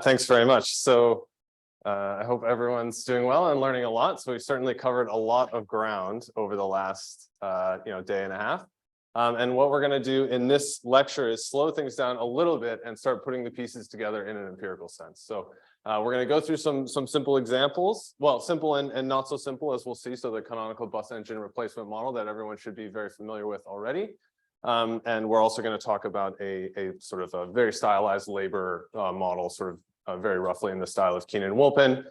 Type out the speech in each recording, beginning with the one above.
Thanks very much. So I hope everyone's doing well and learning a lot. So we've certainly covered a lot of ground over the last day and a half. And what we're going to do in this lecture is slow things down a little bit and start putting the pieces together in an empirical sense. So we're going to go through some simple examples, well, simple and not so simple, as we'll see. So the canonical bus engine replacement model that everyone should be very familiar with already. And we're also going to talk about a sort of a very stylized labor model, sort of very roughly in the style of Keenan-Wolpin,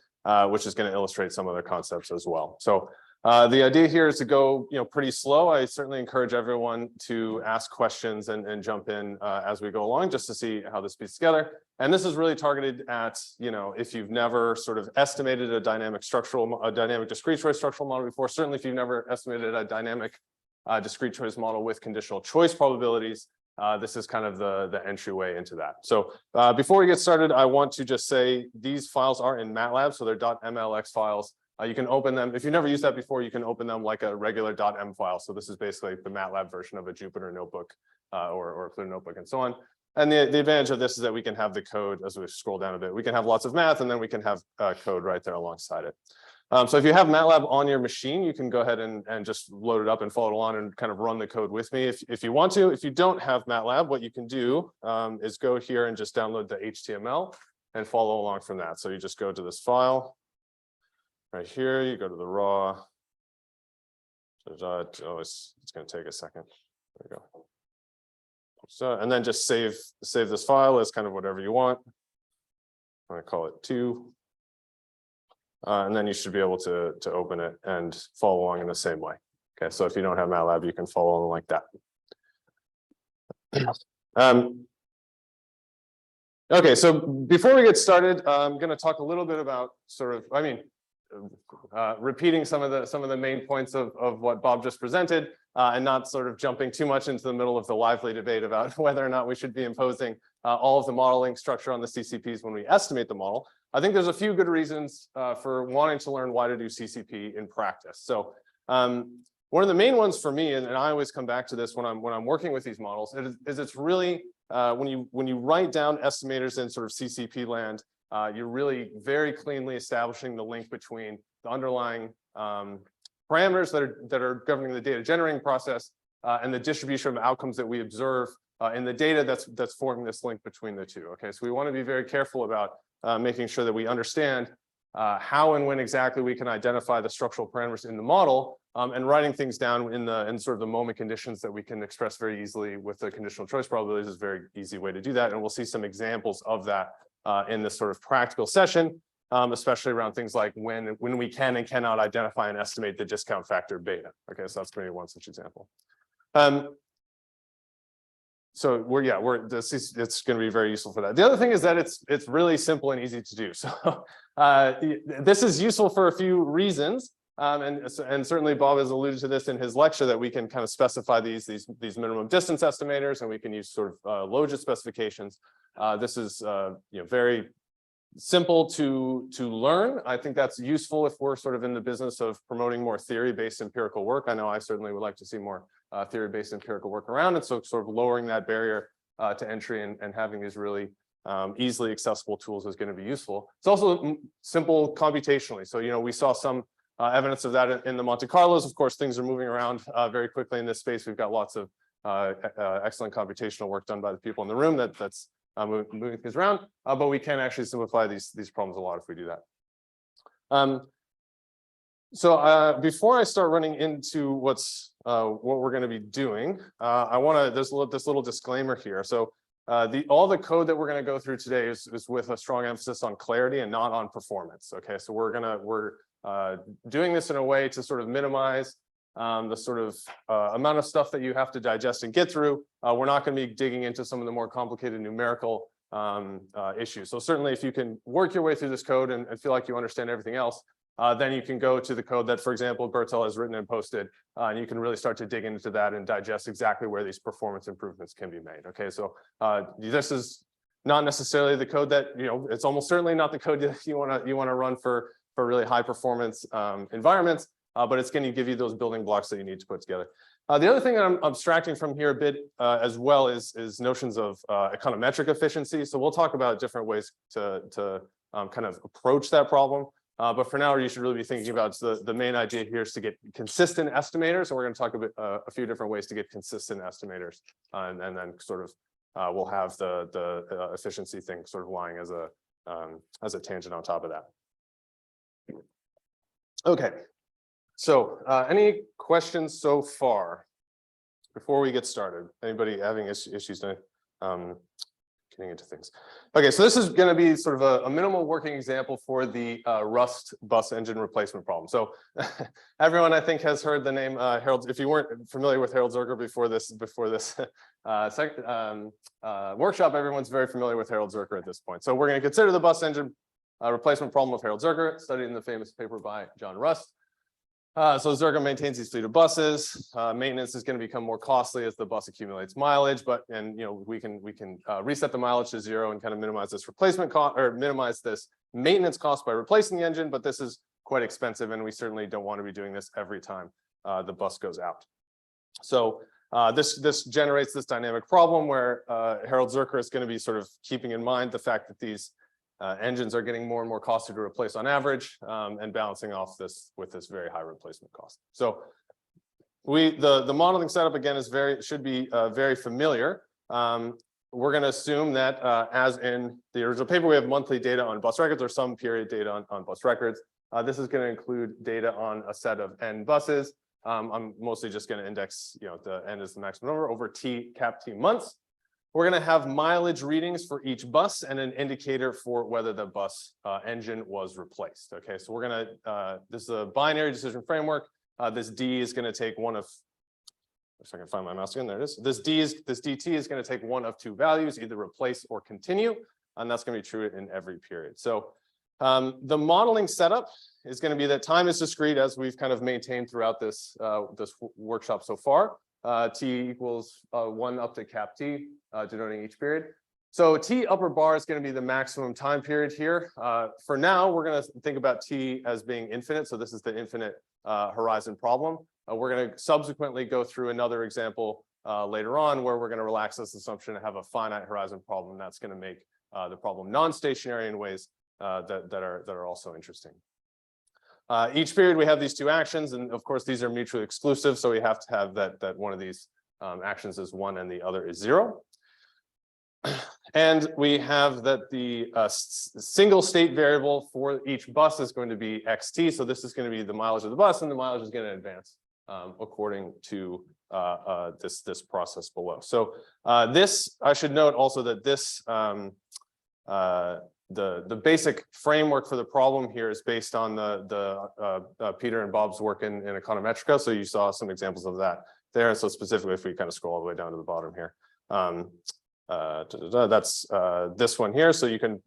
which is going to illustrate some other concepts as well. So the idea here is to go pretty slow. I certainly encourage everyone to ask questions and jump in as we go along, just to see how this fits together. And this is really targeted at, if you've never sort of estimated a dynamic discrete choice structural model before, certainly if you've never estimated a dynamic discrete choice model with conditional choice probabilities, this is kind of the entryway into that. So before we get started, I want to just say these files are in MATLAB, so they're .mlx files. You can open them. If you've never used that before, you can open them like a regular .m file. So this is basically the MATLAB version of a Jupyter notebook or a Clear notebook and so on. And the advantage of this is that we can have the code as we scroll down a bit. We can have lots of math, and then we can have code right there alongside it. So if you have MATLAB on your machine, you can go ahead and just load it up and follow along and kind of run the code with me if you want to. If you don't have MATLAB, what you can do is go here and just download the HTML and follow along from that. So you just go to this file right here. You go to the raw. Oh, it's going to take a second. There we go. So, and then just save this file as kind of whatever you want. I'm going to call it 2. And then you should be able to open it and follow along in the same way. Okay, so if you don't have MATLAB, you can follow along like that. Okay, so before we get started, I'm going to talk a little bit about repeating some of the main points of what Bob just presented, and not sort of jumping too much into the middle of the lively debate about whether or not we should be imposing all of the modeling structure on the CCPs when we estimate the model. I think there's a few good reasons for wanting to learn why to do CCP in practice. So one of the main ones for me, and I always come back to this when I'm working with these models, is it's really when you write down estimators in sort of CCP land, you're really very cleanly establishing the link between the underlying parameters that are governing the data generating process and the distribution of outcomes that we observe in the data that's forming this link between the two. Okay, so we want to be very careful about making sure that we understand how and when exactly we can identify the structural parameters in the model, and writing things down in sort of the moment conditions that we can express very easily with the conditional choice probabilities is a very easy way to do that. And we'll see some examples of that in this sort of practical session, especially around things like when we can and cannot identify and estimate the discount factor beta. Okay, so that's going to be one such example. So it's going to be very useful for that. The other thing is that it's really simple and easy to do. So this is useful for a few reasons, and certainly Bob has alluded to this in his lecture, that we can kind of specify these minimum distance estimators, and we can use sort of logit specifications. This is very simple to learn. I think that's useful if we're sort of in the business of promoting more theory-based empirical work. I know I certainly would like to see more theory-based empirical work around it. So sort of lowering that barrier to entry and having these really easily accessible tools is going to be useful. It's also simple computationally. So, we saw some evidence of that in the Monte Carlos. Of course, things are moving around very quickly in this space. We've got lots of excellent computational work done by the people in the room that's moving things around, but we can actually simplify these problems a lot if we do that. So before I start running into what we're going to be doing, there's this little disclaimer here. So all the code that we're going to go through today is with a strong emphasis on clarity and not on performance. Okay, so we're doing this in a way to sort of minimize the sort of amount of stuff that you have to digest and get through. We're not going to be digging into some of the more complicated numerical issues. So certainly if you can work your way through this code and feel like you understand everything else, then you can go to the code that, for example, Bertel has written and posted, and you can really start to dig into that and digest exactly where these performance improvements can be made. Okay, so this is not necessarily the code that, it's almost certainly not the code that you want to run for really high performance environments. But it's going to give you those building blocks that you need to put together. The other thing that I'm abstracting from here a bit as well is notions of econometric efficiency. So we'll talk about different ways to kind of approach that problem. But for now, you should really be thinking about the main idea here is to get consistent estimators. And we're going to talk a few different ways to get consistent estimators. And then sort of we'll have the efficiency thing sort of lying as a tangent on top of that. Okay. So any questions so far before we get started? Anybody having issues getting into things? Okay, so this is going to be sort of a minimal working example for the Rust bus engine replacement problem. So everyone, I think, has heard the name Harold. If you weren't familiar with Harold Zerker before this workshop, everyone's very familiar with Harold Zerker at this point. So we're going to consider the bus engine replacement problem of Harold Zerker, studied in the famous paper by John Rust. So Zerker maintains these fleet of buses. Maintenance is going to become more costly as the bus accumulates mileage, and we can reset the mileage to 0 and kind of minimize this replacement cost or minimize this maintenance cost by replacing the engine. But this is quite expensive, and we certainly don't want to be doing this every time the bus goes out. So this generates this dynamic problem where Harold Zerker is going to be sort of keeping in mind the fact that these engines are getting more and more costly to replace on average, and balancing off this with this very high replacement cost. So the modeling setup again is should be very familiar. We're going to assume that as in the original paper, we have monthly data on bus records or some period data on bus records. This is going to include data on a set of n buses. I'm mostly just going to index, the n is the maximum number over cap t months. We're going to have mileage readings for each bus and an indicator for whether the bus engine was replaced. Okay, so we're going to, this is a binary decision framework. This D is going to take one of, if I can find my mouse again, there it is. This DT is going to take one of two values, either replace or continue, and that's going to be true in every period. So the modeling setup is going to be that time is discrete, as we've kind of maintained throughout this workshop so far. T equals 1 up to cap t, denoting each period. So T upper bar is going to be the maximum time period here. For now, we're going to think about T as being infinite. So this is the infinite horizon problem. We're going to subsequently go through another example later on where we're going to relax this assumption and have a finite horizon problem. That's going to make the problem non-stationary in ways that are also interesting. Each period we have these two actions, and of course these are mutually exclusive, so we have to have that one of these actions is 1 and the other is 0. And we have that the single state variable for each bus is going to be xt, so this is going to be the mileage of the bus, and the mileage is going to advance according to this process below. So this, I should note also that this the basic framework for the problem here is based on the Peter and Bob's work in econometrica. So you saw some examples of that there. So specifically, if we kind of scroll all the way down to the bottom here, that's this one here. So you can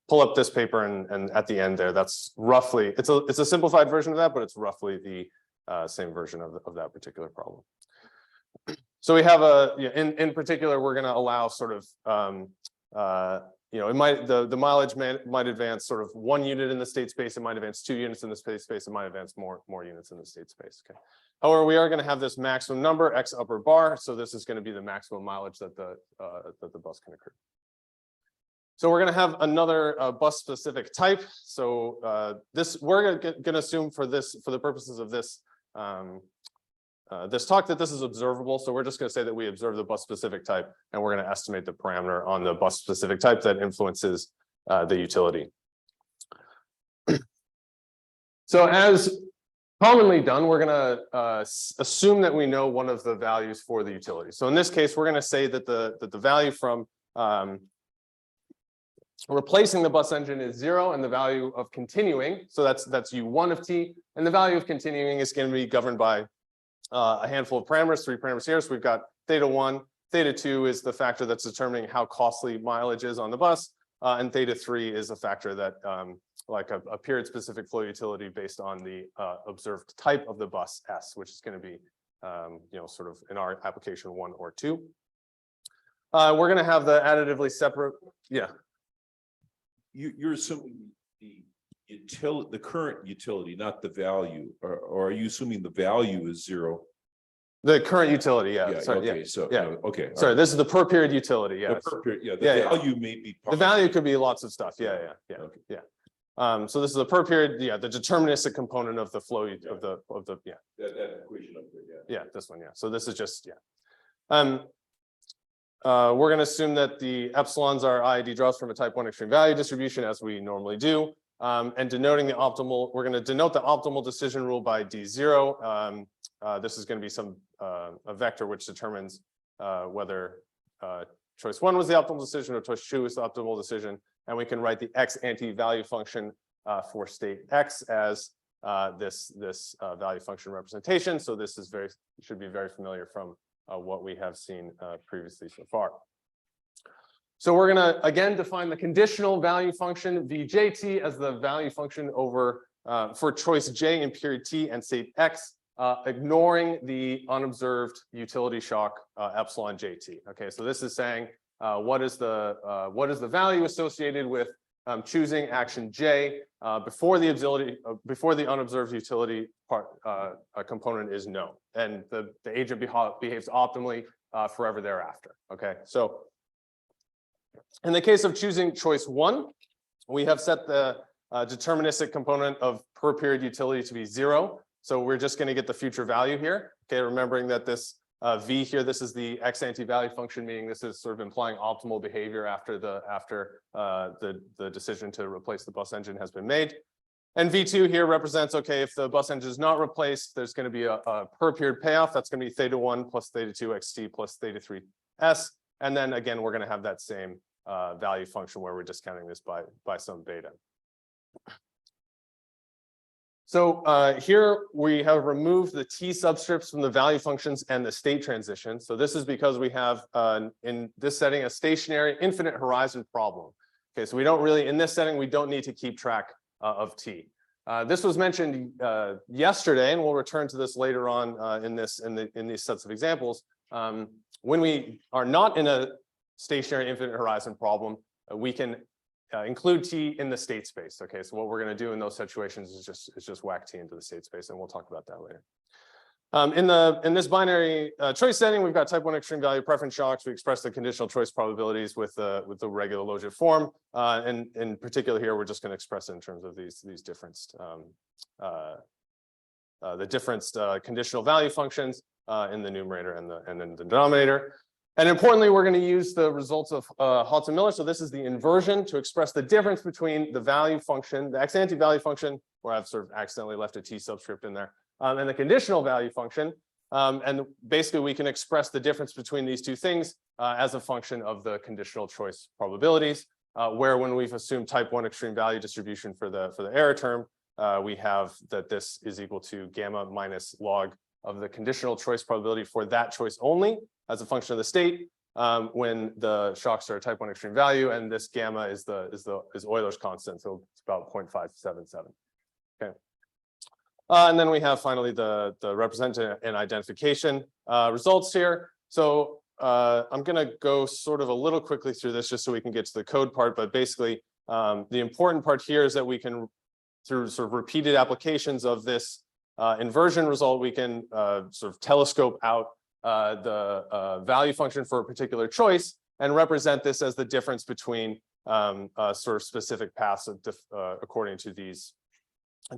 pull up this paper, and at the end there, that's roughly, it's a simplified version of that, but it's roughly the same version of that particular problem. So we have in particular, we're going to allow sort of the mileage might advance sort of 1 unit in the state space. It might advance 2 units in the space. It might advance more units in the state space. Okay. However, we are going to have this maximum number x upper bar. So this is going to be the maximum mileage that the bus can accrue. So we're going to have another bus specific type. So we're going to assume for the purposes of this this talk that this is observable. So we're just going to say that we observe the bus specific type, and we're going to estimate the parameter on the bus specific type that influences the utility. So as commonly done, we're going to assume that we know one of the values for the utility. So in this case, we're going to say that the value from replacing the bus engine is 0, and the value of continuing, so that's U1 of t, and the value of continuing is going to be governed by a handful of parameters, 3 parameters here. So we've got theta1, theta2 is the factor that's determining how costly mileage is on the bus, and theta3 is a factor that like a period specific flow utility based on the observed type of the bus S, which is going to be sort of in our application 1 or 2. We're going to have the additively separate. Yeah. You're assuming the current utility, not the value, or are you assuming the value is 0 The current utility, yeah. Yeah, Sorry, okay, yeah. so, Yeah. okay. all Sorry, right. this is the per period utility. Yeah. Yeah, the Yeah, yeah. value may be. The value could be lots of stuff. Yeah, yeah, Okay. yeah. So this is the per period, yeah, the deterministic component of the flow of the yeah. That equation up there, yeah. Yeah, this one, yeah. So this is just, yeah. We're going to assume that the epsilons are IID draws from a type 1 extreme value distribution, as we normally do. And denoting the optimal, we're going to denote the optimal decision rule by D0. This is going to be some a vector which determines whether choice 1 was the optimal decision or choice 2 was the optimal decision. And we can write the X anti-value function for state X as this value function representation. So this is should be very familiar from what we have seen previously so far. So we're going to again define the conditional value function VJT as the value function over for choice J in period T and state X, ignoring the unobserved utility shock epsilon JT. Okay, so this is saying what is the value associated with choosing action J before the unobserved utility part component is known, and the agent behaves optimally forever thereafter. Okay, so in the case of choosing choice 1, we have set the deterministic component of per period utility to be 0. So we're just going to get the future value here. Okay, remembering that this V here, this is the X anti-value function, meaning this is sort of implying optimal behavior after the decision to replace the bus engine has been made. And V2 here represents, okay, if the bus engine is not replaced, there's going to be a per period payoff. That's going to be theta 1 plus theta 2 xt plus theta 3 s. And then again, we're going to have that same value function where we're discounting this by some beta. So here we have removed the T subscripts from the value functions and the state transition. So this is because we have in this setting a stationary infinite horizon problem. Okay, so we don't really, in this setting, we don't need to keep track of T. This was mentioned yesterday, and we'll return to this later on in these sets of examples. When we are not in a stationary infinite horizon problem, we can include T in the state space. Okay, so what we're going to do in those situations is just whack T into the state space, and we'll talk about that later. In this binary choice setting, we've got type 1 extreme value preference shocks. We express the conditional choice probabilities with the regular logit form, and in particular here, we're just going to express it in terms of these differenced the differenced conditional value functions in the numerator and in the denominator. And importantly, we're going to use the results of Haughton-Miller. So this is the inversion to express the difference between the value function, the X anti-value function, where I've sort of accidentally left a T subscript in there, and the conditional value function. And basically, we can express the difference between these two things as a function of the conditional choice probabilities, where when we've assumed type 1 extreme value distribution for the error term, we have that this is equal to gamma minus log of the conditional choice probability for that choice only as a function of the state when the shocks are type 1 extreme value, and this gamma is Euler's constant, so it's about 0.577. Okay. And then we have finally the representation and identification results here. So I'm going to go sort of a little quickly through this just so we can get to the code part. But basically, the important part here is that we can, through sort of repeated applications of this inversion result, we can sort of telescope out the value function for a particular choice and represent this as the difference between sort of specific paths according to these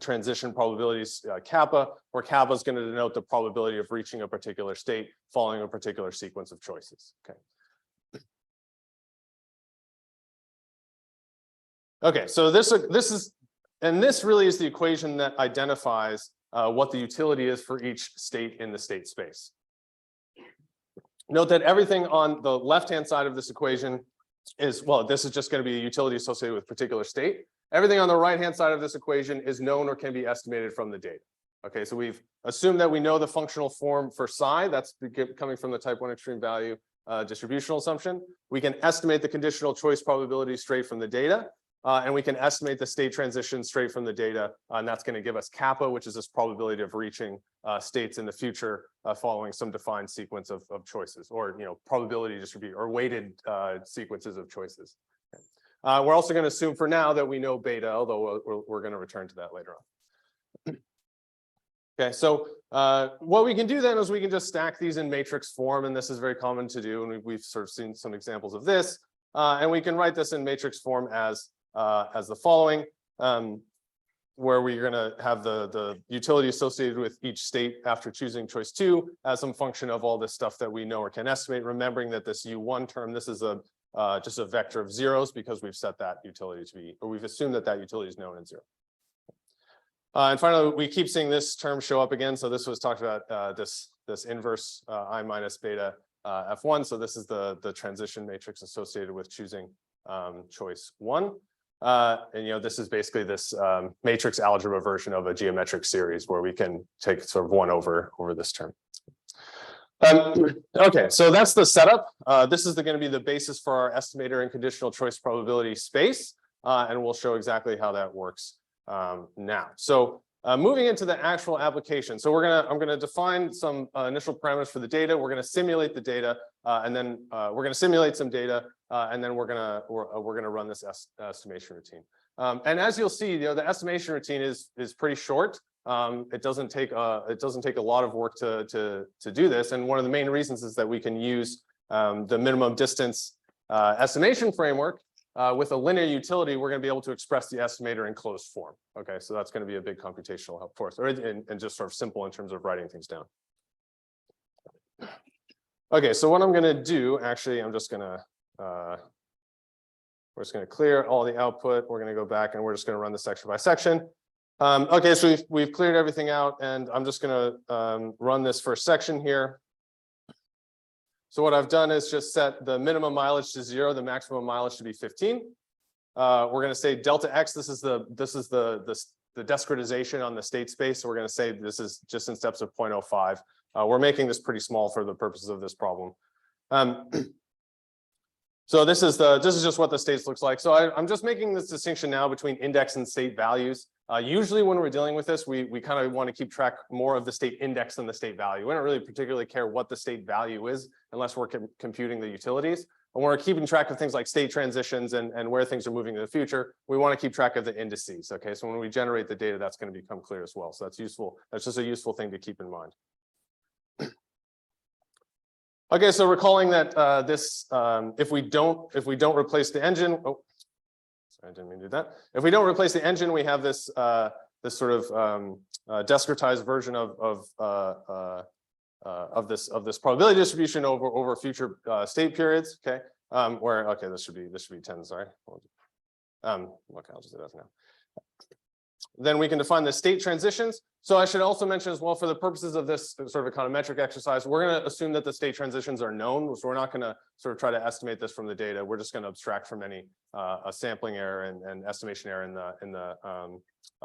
transition probabilities kappa, where kappa is going to denote the probability of reaching a particular state following a particular sequence of choices. Okay. Okay, so this really is the equation that identifies what the utility is for each state in the state space. Note that everything on the left-hand side of this equation is, well, this is just going to be a utility associated with particular state. Everything on the right-hand side of this equation is known or can be estimated from the data. Okay, so we've assumed that we know the functional form for psi. That's coming from the type 1 extreme value distributional assumption. We can estimate the conditional choice probability straight from the data. And we can estimate the state transition straight from the data. And that's going to give us kappa, which is this probability of reaching states in the future following some defined sequence of choices, or probability distribute or weighted sequences of choices. We're also going to assume for now that we know beta, although we're going to return to that later on. Okay, so What we can do then is we can just stack these in matrix form, and this is very common to do, and we've sort of seen some examples of this. And we can write this in matrix form as the following, where we're going to have the utility associated with each state after choosing choice 2 as some function of all this stuff that we know or can estimate, remembering that this U1 term, this is just a vector of zeros because we've set that utility to be, or we've assumed that that utility is known in 0. And finally, we keep seeing this term show up again. So this was talked about this inverse I minus beta F1. So this is the transition matrix associated with choosing choice 1. And this is basically this matrix algebra version of a geometric series where we can take sort of 1 over this term. Okay, so that's the setup. This is going to be the basis for our estimator and conditional choice probability space, and we'll show exactly how that works now. So moving into the actual application. So I'm gonna define some initial parameters for the data. We're gonna simulate the data, and then we're gonna simulate some data, and then we're gonna run this estimation routine. And as you'll see, the estimation routine is pretty short. It doesn't take a lot of work to do this. And one of the main reasons is that we can use the minimum distance estimation framework. With a linear utility, we're going to be able to express the estimator in closed form. Okay, so that's going to be a big computational help for us, and just sort of simple in terms of writing things down. Okay, so what I'm going to do, actually, we're just going to clear all the output. We're going to go back and we're just going to run this section by section. Okay, so we've cleared everything out, and I'm just going to run this first section here. So what I've done is just set the minimum mileage to 0, the maximum mileage to be 15. We're going to say delta x. This is the discretization on the state space. So we're going to say this is just in steps of 0.05. We're making this pretty small for the purposes of this problem. So this is just what the states looks like. So I'm just making this distinction now between index and state values. Usually when we're dealing with this, we kind of want to keep track more of the state index than the state value. We don't really particularly care what the state value is unless we're computing the utilities. And when we're keeping track of things like state transitions and where things are moving in the future, we want to keep track of the indices. Okay, so when we generate the data, that's going to become clear as well. So that's useful. That's just a useful thing to keep in mind. Okay, so recalling that if we don't replace the engine, I didn't mean to do that. If we don't replace the engine, we have this this sort of discretized version of this probability distribution over future state periods. Okay, okay, this should be 10. Sorry. Okay, I'll just do that now. Then we can define the state transitions. So I should also mention as well, for the purposes of this sort of econometric exercise, we're going to assume that the state transitions are known. So we're not going to sort of try to estimate this from the data. We're just going to abstract from any a sampling error and estimation error in the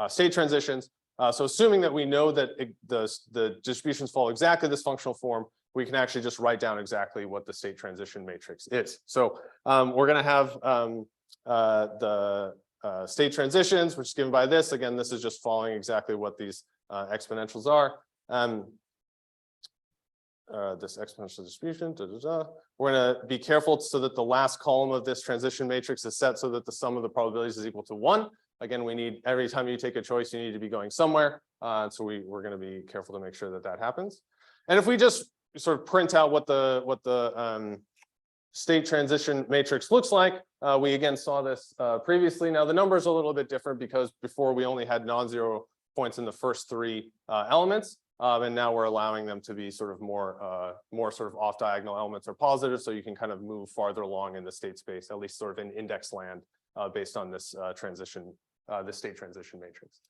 state transitions. So assuming that we know that the distributions follow exactly this functional form, we can actually just write down exactly what the state transition matrix is. So we're going to have the state transitions, which is given by this. Again, this is just following exactly what these exponentials are. This exponential distribution. We're going to be careful so that the last column of this transition matrix is set so that the sum of the probabilities is equal to 1. Again, we need, every time you take a choice, you need to be going somewhere. So we're going to be careful to make sure that that happens. And if we just sort of print out what the state transition matrix looks like, we again saw this previously. Now the number is a little bit different because before we only had non-zero points in the first 3 elements, and now we're allowing them to be sort of more sort of off diagonal elements or positive, so you can kind of move farther along in the state space, at least sort of in index land, based on this the state transition matrix.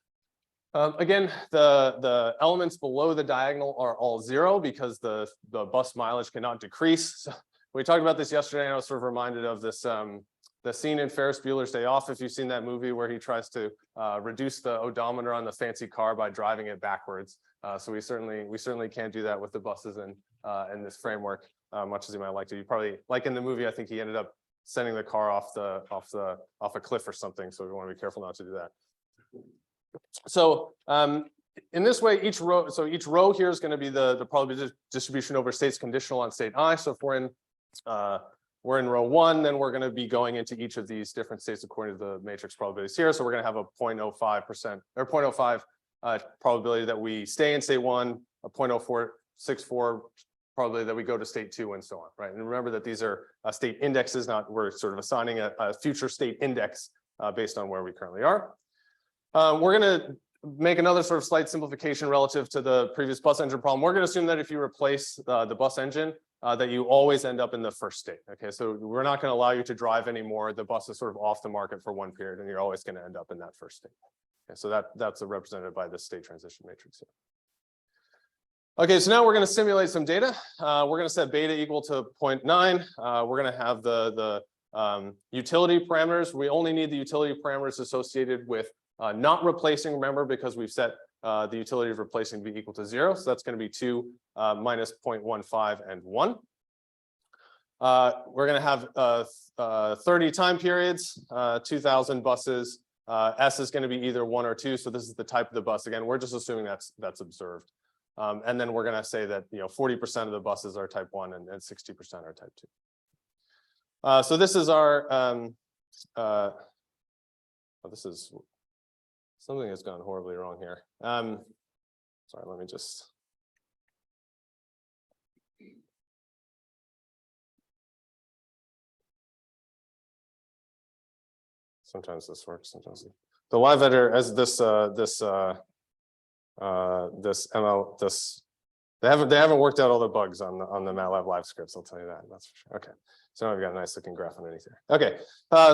Again, the elements below the diagonal are all 0 because the bus mileage cannot decrease. So we talked about this yesterday, and I was sort of reminded of this the scene in Ferris Bueller's Day Off, if you've seen that movie, where he tries to reduce the odometer on the fancy car by driving it backwards. So we certainly can't do that with the buses in this framework, much as you might like to. You probably, like in the movie, I think he ended up sending the car off a cliff or something. So we want to be careful not to do that. So in this way, each row here is going to be the probability distribution over states conditional on state I. So if we're in row 1, then we're going to be going into each of these different states according to the matrix probabilities here. So we're going to have a 0.05% or 0.05 probability that we stay in state 1, a 0.0464 probability that we go to state 2, and so on, right? And remember that these are state indexes, not we're sort of assigning a future state index based on where we currently are. We're going to make another sort of slight simplification relative to the previous bus engine problem. We're going to assume that if you replace the bus engine, that you always end up in the first state. Okay, so we're not going to allow you to drive anymore. The bus is sort of off the market for one period, and you're always going to end up in that first state. Okay, so that's represented by this state transition matrix here. Okay, so now we're going to simulate some data. We're going to set beta equal to 0.9. We're going to have the utility parameters. We only need the utility parameters associated with not replacing, remember, because we've set the utility of replacing to be equal to 0. So that's going to be 2 minus 0.15 and 1. We're going to have 30 time periods, 2,000 buses. S is going to be either 1 or 2. So this is the type of the bus. Again, we're just assuming that's observed. And then we're going to say that 40% of the buses are type 1 and 60% are type 2. So this is our this is something has gone horribly wrong here. Sorry, let me just. Sometimes this works. Sometimes the live editor as this they haven't worked out all the bugs on the MATLAB live scripts. I'll tell you that. That's for sure. Okay, so now we've got a nice looking graph underneath here. Okay,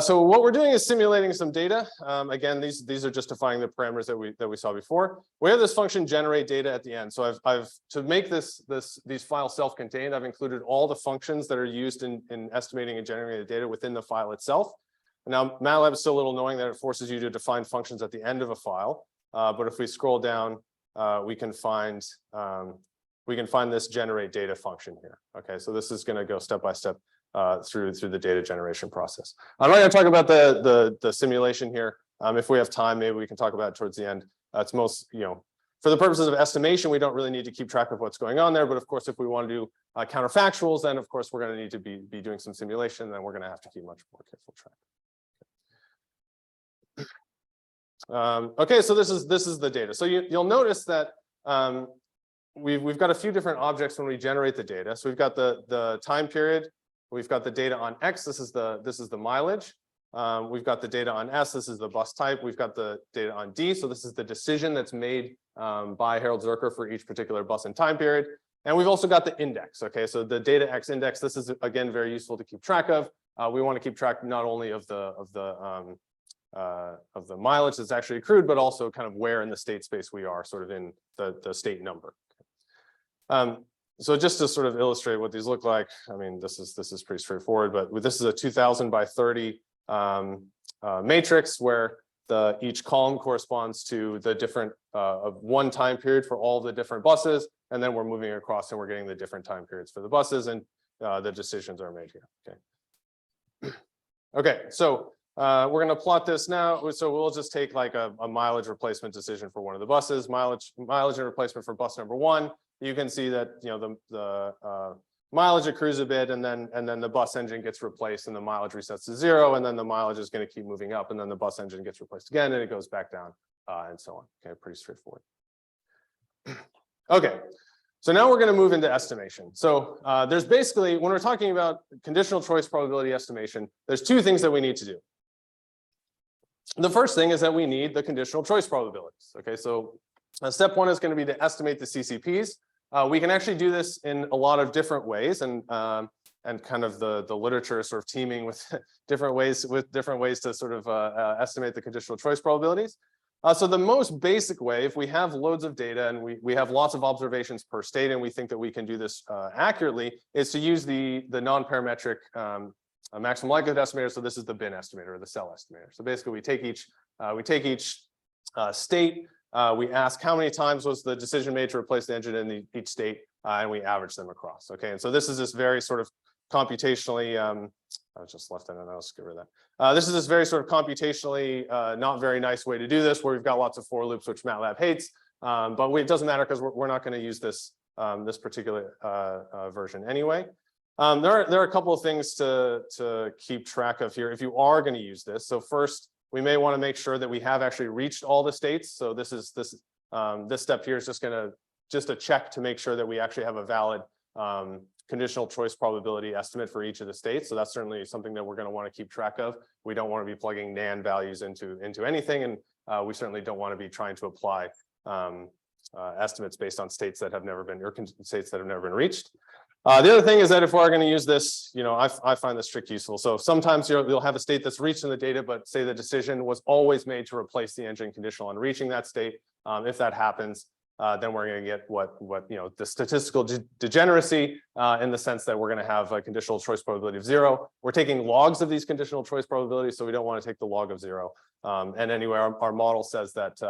so what we're doing is simulating some data. Again, these are just defining the parameters that we saw before. We have this function generate data at the end. So I've to make these files self-contained, I've included all the functions that are used in estimating and generating the data within the file itself. Now, MATLAB is still a little annoying that it forces you to define functions at the end of a file. But if we scroll down, we can find this generate data function here. Okay, so this is going to go step by step through the data generation process. I'm not going to talk about the simulation here. If we have time, maybe we can talk about it towards the end. It's most, for the purposes of estimation, we don't really need to keep track of what's going on there. But of course, if we want to do counterfactuals, then of course we're going to need to be doing some simulation. Then we're going to have to keep much more careful track. Okay, so this is the data. So you'll notice that we've got a few different objects when we generate the data. So we've got the time period. We've got the data on X. This is the mileage. We've got the data on S. This is the bus type. We've got the data on D. So this is the decision that's made by Harold Zerker for each particular bus and time period. And we've also got the index. Okay, so the data X index. This is again very useful to keep track of. We want to keep track not only of the mileage that's actually accrued, but also kind of where in the state space we are, sort of in the state number. So just to sort of illustrate what these look like, I mean, this is pretty straightforward, but this is a 2000 by 30 matrix where each column corresponds to the different of one time period for all the different buses, and then we're moving across and we're getting the different time periods for the buses, and the decisions are made here. Okay. Okay, so we're going to plot this now. So we'll just take like a mileage replacement decision for one of the buses, mileage and replacement for bus number 1. You can see that the mileage accrues a bit, and then the bus engine gets replaced, and the mileage resets to 0, and then the mileage is going to keep moving up, and then the bus engine gets replaced again, and it goes back down, and so on. Okay, pretty straightforward. Okay. So now we're going to move into estimation. So there's basically, when we're talking about conditional choice probability estimation, there's two things that we need to do. The first thing is that we need the conditional choice probabilities. Okay, so step 1 is going to be to estimate the CCPs. We can actually do this in a lot of different ways, and kind of the literature is sort of teeming with different ways to sort of estimate the conditional choice probabilities. So the most basic way, if we have loads of data and we have lots of observations per state, and we think that we can do this accurately, is to use the non-parametric maximum likelihood estimator. So this is the bin estimator or the cell estimator. So basically, we take each state. We ask how many times was the decision made to replace the engine in each state, and we average them across. Okay, and so this is this very sort of computationally. I was just left in and I'll just get rid of that. This is this very sort of computationally not very nice way to do this, where we've got lots of for loops, which MATLAB hates. But it doesn't matter because we're not going to use this particular version anyway. There are a couple of things to keep track of here if you are going to use this. So first, we may want to make sure that we have actually reached all the states. So this is This step here is just a check to make sure that we actually have a valid conditional choice probability estimate for each of the states. So that's certainly something that we're going to want to keep track of. We don't want to be plugging NaN values into anything, and we certainly don't want to be trying to apply estimates based on states that have never been, or states that have never been reached. The other thing is that if we're going to use this, I find this trick useful. So sometimes you'll have a state that's reached in the data, but say the decision was always made to replace the engine conditional on reaching that state. If that happens, then we're going to get what the statistical degeneracy in the sense that we're going to have a conditional choice probability of 0. We're taking logs of these conditional choice probabilities, so we don't want to take the log of 0. And anyway, our model says that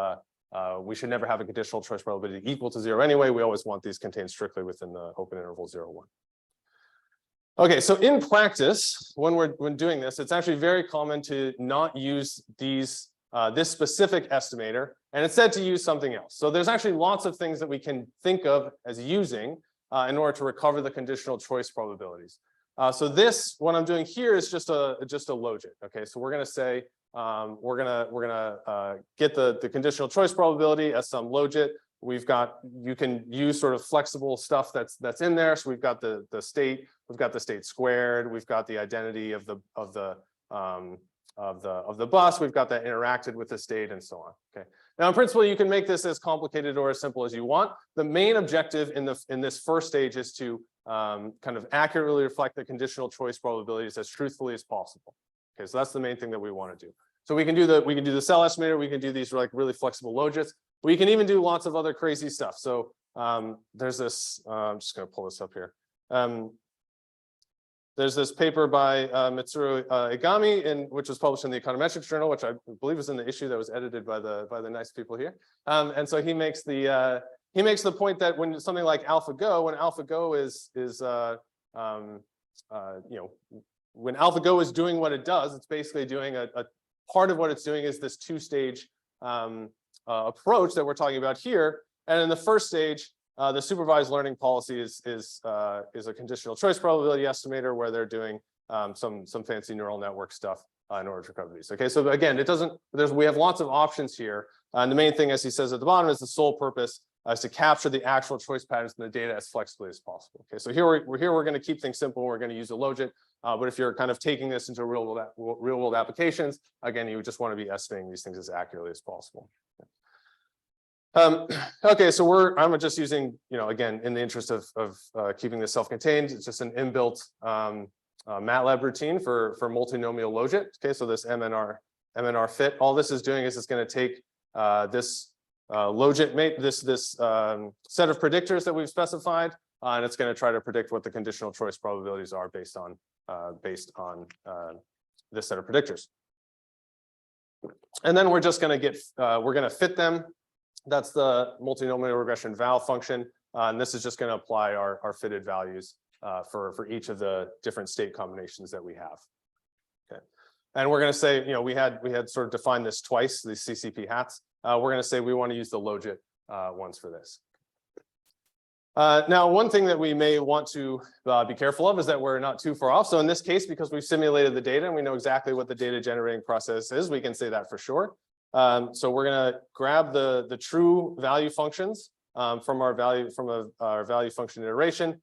we should never have a conditional choice probability equal to 0 anyway. We always want these contained strictly within the open interval 0, 1. Okay, so in practice, when doing this, it's actually very common to not use this specific estimator, and instead to use something else. So there's actually lots of things that we can think of as using in order to recover the conditional choice probabilities. So what I'm doing here is just a logit. Okay, so we're going to say we're gonna get the conditional choice probability as some logit. You can use sort of flexible stuff that's in there. So we've got the state, we've got the state squared, we've got the identity of the bus, we've got that interacted with the state, and so on. Okay. Now, in principle, you can make this as complicated or as simple as you want. The main objective in this first stage is to kind of accurately reflect the conditional choice probabilities as truthfully as possible. Okay, so that's the main thing that we want to do. So we can do the cell estimator, we can do these like really flexible logits. We can even do lots of other crazy stuff. So there's this, I'm just going to pull this up here. There's this paper by Mitsuru Igami, which was published in the Econometrics Journal, which I believe was in the issue that was edited by the nice people here. And so he makes the point that when something like AlphaGo, when AlphaGo when AlphaGo is doing what it does, it's basically doing a part of what it's doing is this two-stage approach that we're talking about here. And in the first stage, the supervised learning policy is a conditional choice probability estimator where they're doing some fancy neural network stuff in order to recover these. Okay, so again, we have lots of options here. And the main thing, as he says at the bottom, is the sole purpose is to capture the actual choice patterns in the data as flexibly as possible. Okay, so we're going to keep things simple. We're going to use a logit. But if you're kind of taking this into real world applications, again, you just want to be estimating these things as accurately as possible. Okay, so I'm just using, again, in the interest of keeping this self-contained, it's just an inbuilt MATLAB routine for multinomial logit. Okay, so this MNR fit, all this is doing is it's going to take this logit, this set of predictors that we've specified, and it's going to try to predict what the conditional choice probabilities are based on this set of predictors. And then we're just going to we're going to fit them. That's the multinomial regression val function. And this is just going to apply our fitted values for each of the different state combinations that we have. Okay. And we're going to say, we had sort of defined this twice, these CCP hats. We're going to say we want to use the logit ones for this. Now, one thing that we may want to be careful of is that we're not too far off. So in this case, because we've simulated the data and we know exactly what the data generating process is, we can say that for sure. So we're going to grab the true value functions from our value function iteration,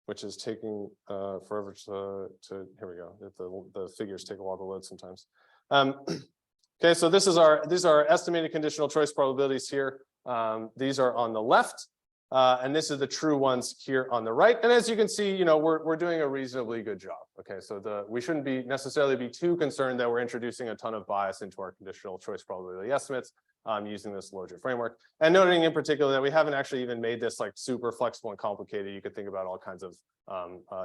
which is taking forever to here we go. The figures take a while to load sometimes. Okay, so these are estimated conditional choice probabilities here. These are on the left. And this is the true ones here on the right. And as you can see, we're doing a reasonably good job. Okay, so we shouldn't necessarily be too concerned that we're introducing a ton of bias into our conditional choice probability estimates using this logit framework. And noting in particular that we haven't actually even made this like super flexible and complicated. You could think about all kinds of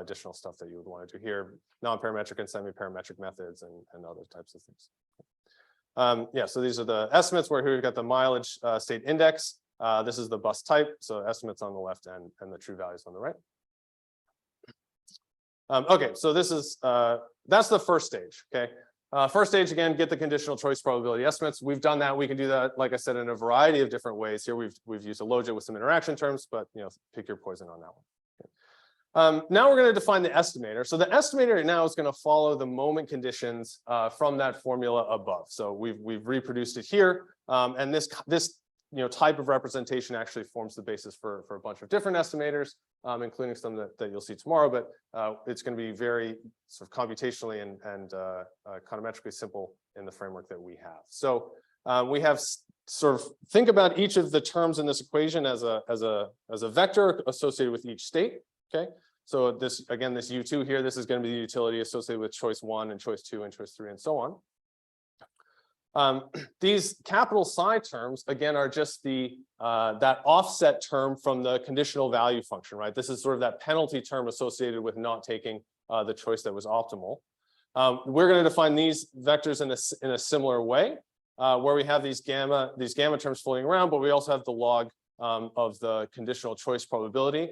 additional stuff that you would want to do here, non-parametric and semi-parametric methods and other types of things. Yeah, so these are the estimates where here we've got the mileage state index. This is the bus type, so estimates on the left and the true values on the right. Okay, so that's the first stage. Okay, first stage again, get the conditional choice probability estimates. We've done that. We can do that, like I said, in a variety of different ways. Here we've used a logit with some interaction terms, but pick your poison on that one. Okay. Now we're going to define the estimator. So the estimator now is going to follow the moment conditions from that formula above. So we've reproduced it here, and this type of representation actually forms the basis for a bunch of different estimators, including some that you'll see tomorrow. But it's going to be very sort of computationally and econometrically simple in the framework that we have. So we have sort of think about each of the terms in this equation as a vector associated with each state. Okay. So this, again, this U2 here, this is going to be the utility associated with choice 1 and choice 2 and choice 3 and so on. These capital psi terms, again, are just the that offset term from the conditional value function, right? This is sort of that penalty term associated with not taking the choice that was optimal. We're going to define these vectors in a similar way, where we have these gamma terms floating around, but we also have the log of the conditional choice probability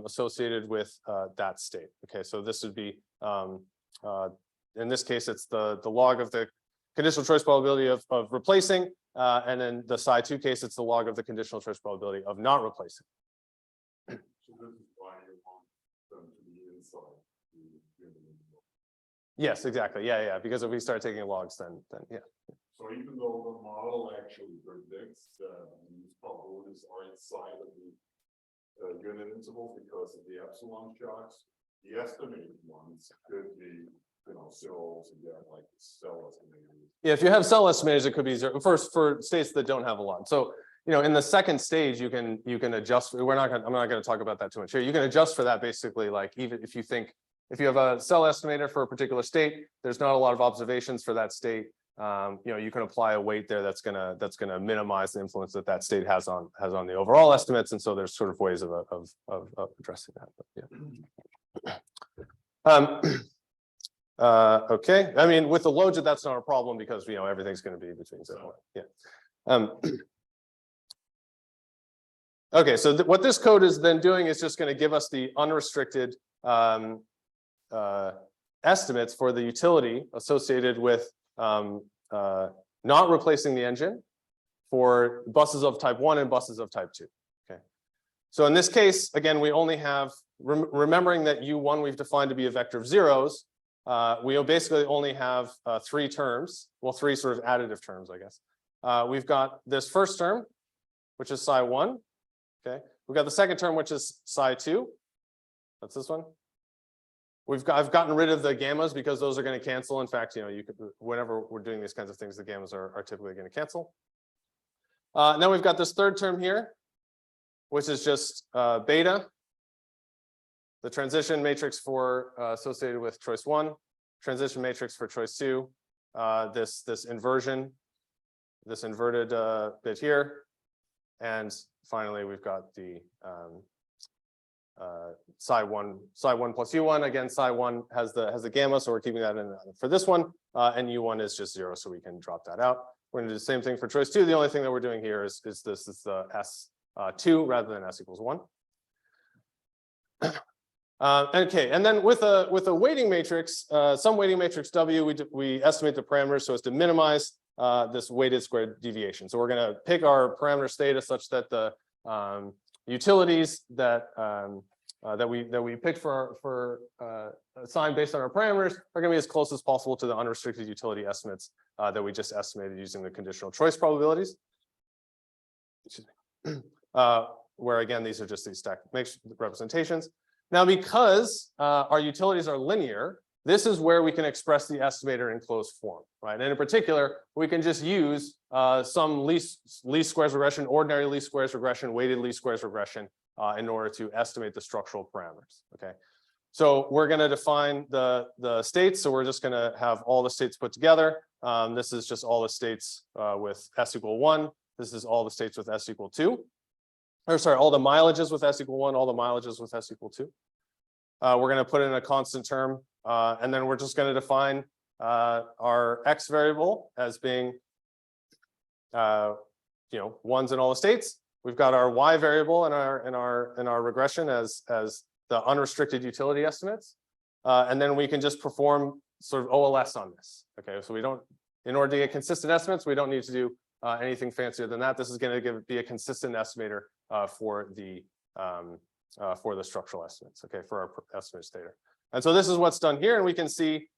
associated with that state. Okay, so this would be, in this case, it's the log of the conditional choice probability of replacing, and in the psi2 case, it's the log of the conditional choice probability of not replacing. So this is why you want them to be inside. Yes, exactly. Yeah, because if we start taking logs, then yeah. So even though the model actually predicts that these probabilities are inside of the unit interval because of the epsilon shocks, the estimated ones could be, cells again, like cell estimators. Yeah, if you have cell estimators, it could be zero. First, for states that don't have a lot. So, in the second stage, you can adjust. I'm not going to talk about that too much here. You can adjust for that basically, like even if you have a cell estimator for a particular state, there's not a lot of observations for that state. You can apply a weight there that's gonna minimize the influence that state has on the overall estimates, and so there's sort of ways of addressing that. But yeah. Okay. I mean, with the logit, that's not a problem because everything's going to be between 0 and 1. Yeah. Okay. So what this code is then doing is just going to give us the unrestricted estimates for the utility associated with not replacing the engine for buses of type 1 and buses of type 2. Okay. So in this case, again, we only have, remembering that U1 we've defined to be a vector of zeros, we basically only have 3 terms, well, 3 sort of additive terms, I guess. We've got this first term, which is psi1. Okay. We've got the second term, which is psi2. That's this one. I've gotten rid of the gammas because those are going to cancel. In fact, whenever we're doing these kinds of things, the gammas are typically going to cancel. Then we've got this third term here, which is just beta, the transition matrix for associated with choice 1, transition matrix for choice 2, this inversion, this inverted bit here, and finally we've got the psi1 plus u1. Again, psi1 has the gamma, so we're keeping that in for this one, and u1 is just 0, so we can drop that out. We're going to do the same thing for choice 2. The only thing that we're doing here is the S2 rather than S equals 1. Okay, and then with a weighting matrix, some weighting matrix W, we estimate the parameters so as to minimize this weighted squared deviation. So we're going to pick our parameter theta such that the utilities that we picked for assigned based on our parameters are going to be as close as possible to the unrestricted utility estimates that we just estimated using the conditional choice probabilities. Excuse me. Where again, these are just these stacked representations. Now, because our utilities are linear, this is where we can express the estimator in closed form, right? And in particular, we can just use some least squares regression, ordinary least squares regression, weighted least squares regression in order to estimate the structural parameters. Okay, so we're going to define the states. So we're just going to have all the states put together. This is just all the states with S equal 1. This is all the states with S equal 2. Or sorry, all the mileages with S equal 1, all the mileages with S equal 2. We're going to put in a constant term, and then we're just going to define our X variable as being, ones in all the states. We've got our Y variable in our regression as the unrestricted utility estimates, and then we can just perform sort of OLS on this. Okay, so we don't, in order to get consistent estimates, we don't need to do anything fancier than that. This is going to be a consistent estimator for the structural estimates. Okay, for our estimates theta. And so this is what's done here, and we can see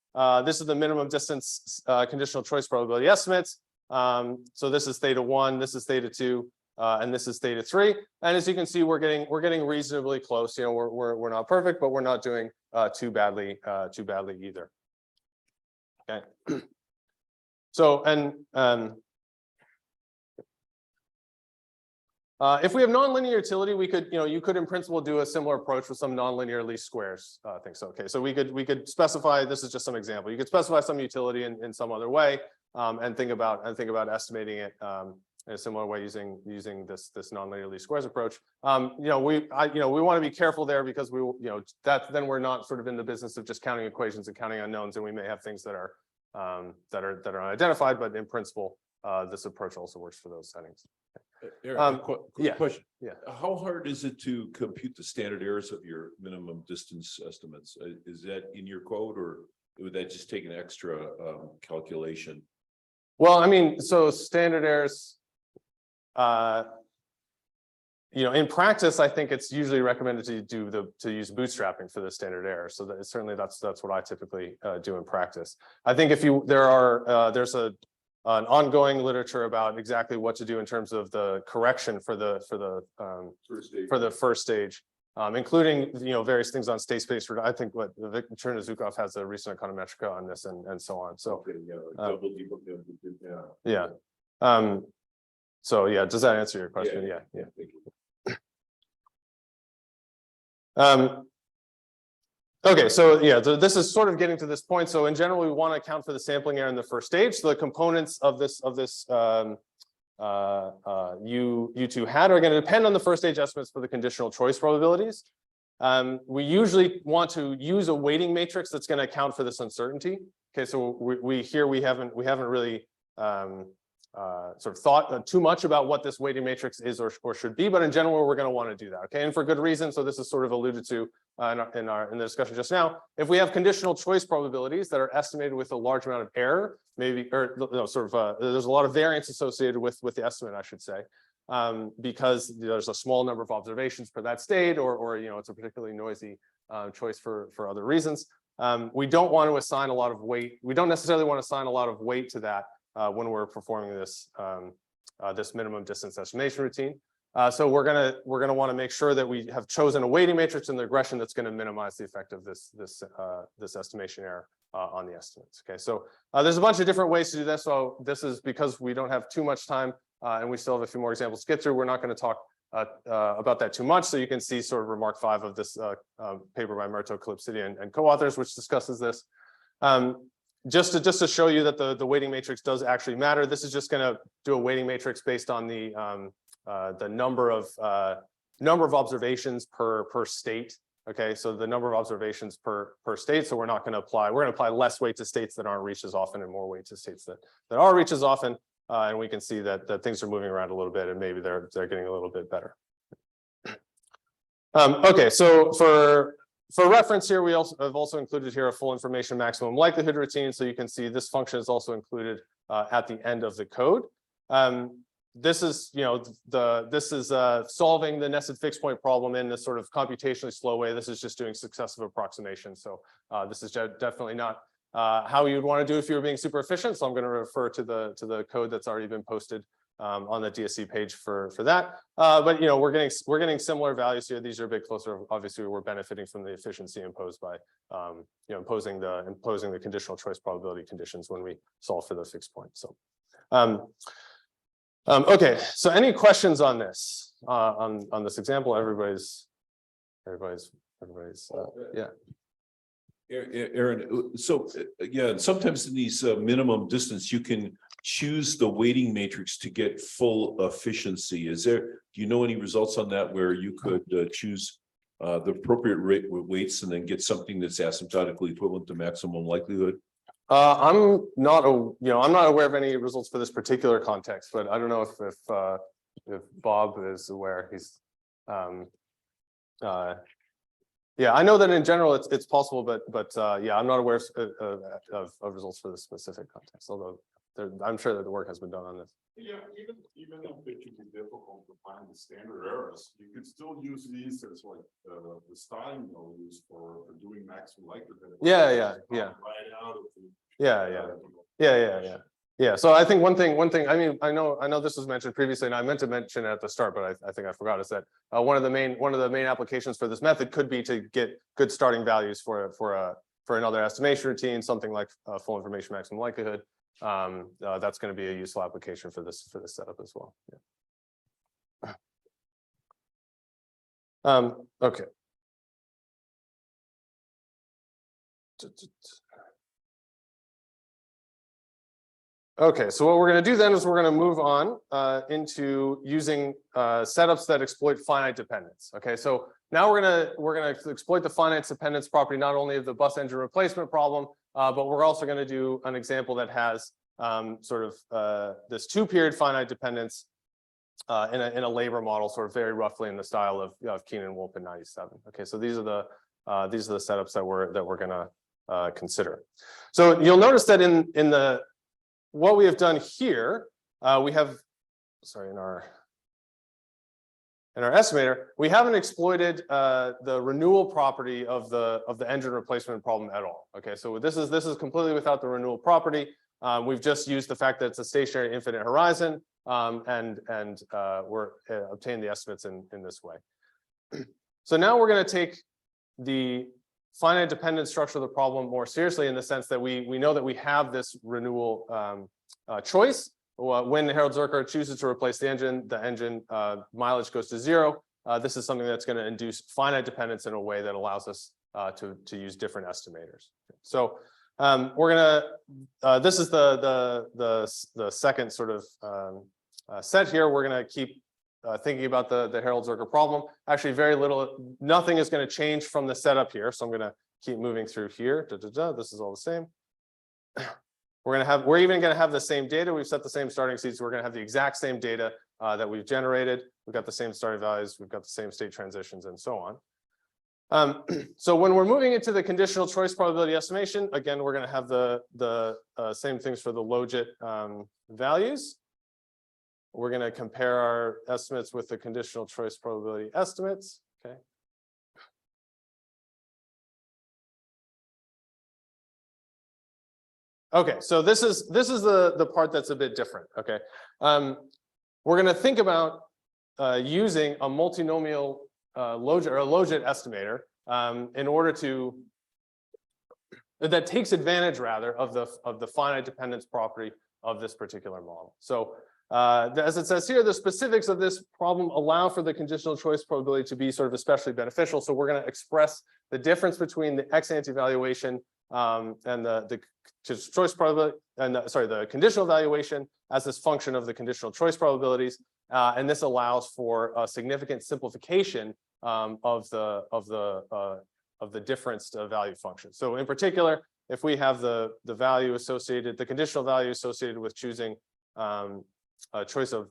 this is the minimum distance conditional choice probability estimates. So this is theta 1, this is theta 2, and this is theta 3. And as you can see, we're getting reasonably close. You know, we're not perfect, but we're not doing too badly either. Okay. So if we have nonlinear utility, we could, you could in principle do a similar approach with some nonlinear least squares things. So, okay, so we could specify. This is just some example. You could specify some utility in some other way, and think about estimating it in a similar way using this nonlinear least squares approach. We want to be careful there because then we're not sort of in the business of just counting equations and counting unknowns, and we may have things that are unidentified, but in principle, this approach also works for those settings. Aaron, quick yeah. question. Yeah. How hard is it to compute the standard errors of your minimum distance estimates? Is that in your code, or would that just take an extra calculation? Well, I mean, so standard errors, in practice, I think it's usually recommended to use bootstrapping for the standard error. So that certainly that's what I typically do in practice. I think if there's an ongoing literature about exactly what to do in terms of the correction for the first stage, including various things on state space. I think what Viktor Chernozukov has a recent econometrica on this and so on. So yeah. So yeah, does that answer your question? Yeah. Okay, so yeah, this is sort of getting to this point. So in general, we want to account for the sampling error in the first stage. So the components of this U2 hat are going to depend on the first stage estimates for the conditional choice probabilities. We usually want to use a weighting matrix that's going to account for this uncertainty. Okay, so we haven't really sort of thought too much about what this weighting matrix is or should be, but in general, we're going to want to do that. Okay, and for good reason. So this is sort of alluded to in the discussion just now. If we have conditional choice probabilities that are estimated with a large amount of error, there's a lot of variance associated with the estimate, I should say, because there's a small number of observations per that state, or it's a particularly noisy choice for other reasons. We don't want to assign a lot of weight. We don't necessarily want to assign a lot of weight to that when we're performing this minimum distance estimation routine. So we're gonna want to make sure that we have chosen a weighting matrix in the regression that's going to minimize the effect of this estimation error on the estimates. Okay, so there's a bunch of different ways to do this. So this is because we don't have too much time and we still have a few more examples to get through. We're not going to talk about that too much. So you can see sort of remark 5 of this paper by Murto, Calypsidi, and co-authors, which discusses this. Just to show you that the weighting matrix does actually matter. This is just going to do a weighting matrix based on the number of observations per state. Okay, so the number of observations per state. So we're going to apply less weight to states that aren't reached as often and more weight to states that are reached as often. And we can see that things are moving around a little bit, and maybe they're getting a little bit better. Okay, so for reference here, we have also included here a full information maximum likelihood routine. So you can see this function is also included at the end of the code. This is, solving the nested fixed point problem in this sort of computationally slow way. This is just doing successive approximation. So this is definitely not how you would want to do if you were being super efficient. So I'm going to refer to the code that's already been posted on the DSE page for that. But we're getting similar values here. These are a bit closer. Obviously, we're benefiting from the efficiency imposed by imposing the conditional choice probability conditions when we solve for the fixed point. So okay, so any questions on this on this example? Everybody's yeah. Aaron, so yeah, sometimes in these minimum distance, you can choose the weighting matrix to get full efficiency. Do you know any results on that where you could choose the appropriate weights and then get something that's asymptotically equivalent to maximum likelihood? I'm not aware of any results for this particular context, but I don't know if Bob is aware. He's yeah, I know that in general it's possible, but yeah, I'm not aware of results for this specific context. Although I'm sure that the work has been done on this. Yeah, even if it can be difficult to find the standard errors, you could still use these as like the styling values for doing maximum likelihood. Yeah. Right out of the, Yeah, so I think one thing, I mean, I know this was mentioned previously, and I meant to mention it at the start, but I think I forgot, is that one of the main applications for this method could be to get good starting values for another estimation routine, something like full information maximum likelihood. That's going to be a useful application for this setup as well. Yeah. Okay. Okay, so what we're going to do then is we're going to move on into using setups that exploit finite dependence. Okay, so now we're going to exploit the finite dependence property not only of the bus engine replacement problem, but we're also going to do an example that has sort of this two-period finite dependence in a labor model, sort of very roughly in the style of Keenan Wolpe in '97. Okay, so these are the setups that we're going to consider. So you'll notice that in what we have done here, we have, sorry, in our estimator, we haven't exploited the renewal property of the engine replacement problem at all. Okay, so this is completely without the renewal property. We've just used the fact that it's a stationary infinite horizon, and we're obtained the estimates in this way. So now we're going to take the finite dependent structure of the problem more seriously, in the sense that we know that we have this renewal choice. When Harold Zerker chooses to replace the engine mileage goes to 0. This is something that's going to induce finite dependence in a way that allows us to use different estimators. So we're gonna this is the second sort of set here. We're going to keep thinking about the Harold Zerker problem. Actually, nothing is going to change from the setup here. So I'm going to keep moving through here. This is all the same. We're even going to have the same data. We've set the same starting seeds. So we're going to have the exact same data that we've generated. We've got the same starting values. We've got the same state transitions and so on. So when we're moving into the conditional choice probability estimation, again, we're going to have the same things for the logit values. We're going to compare our estimates with the conditional choice probability estimates. Okay. Okay, so this is the part that's a bit different. Okay, we're going to think about using a multinomial logit or a logit estimator in order to that takes advantage rather of the finite dependence property of this particular model. So as it says here, the specifics of this problem allow for the conditional choice probability to be sort of especially beneficial. So we're going to express the difference between the ex-ante evaluation and the choice probability, and the conditional evaluation as this function of the conditional choice probabilities, and this allows for a significant simplification of the differenced value function. So in particular, if we have the value associated, the conditional value associated with choosing a choice of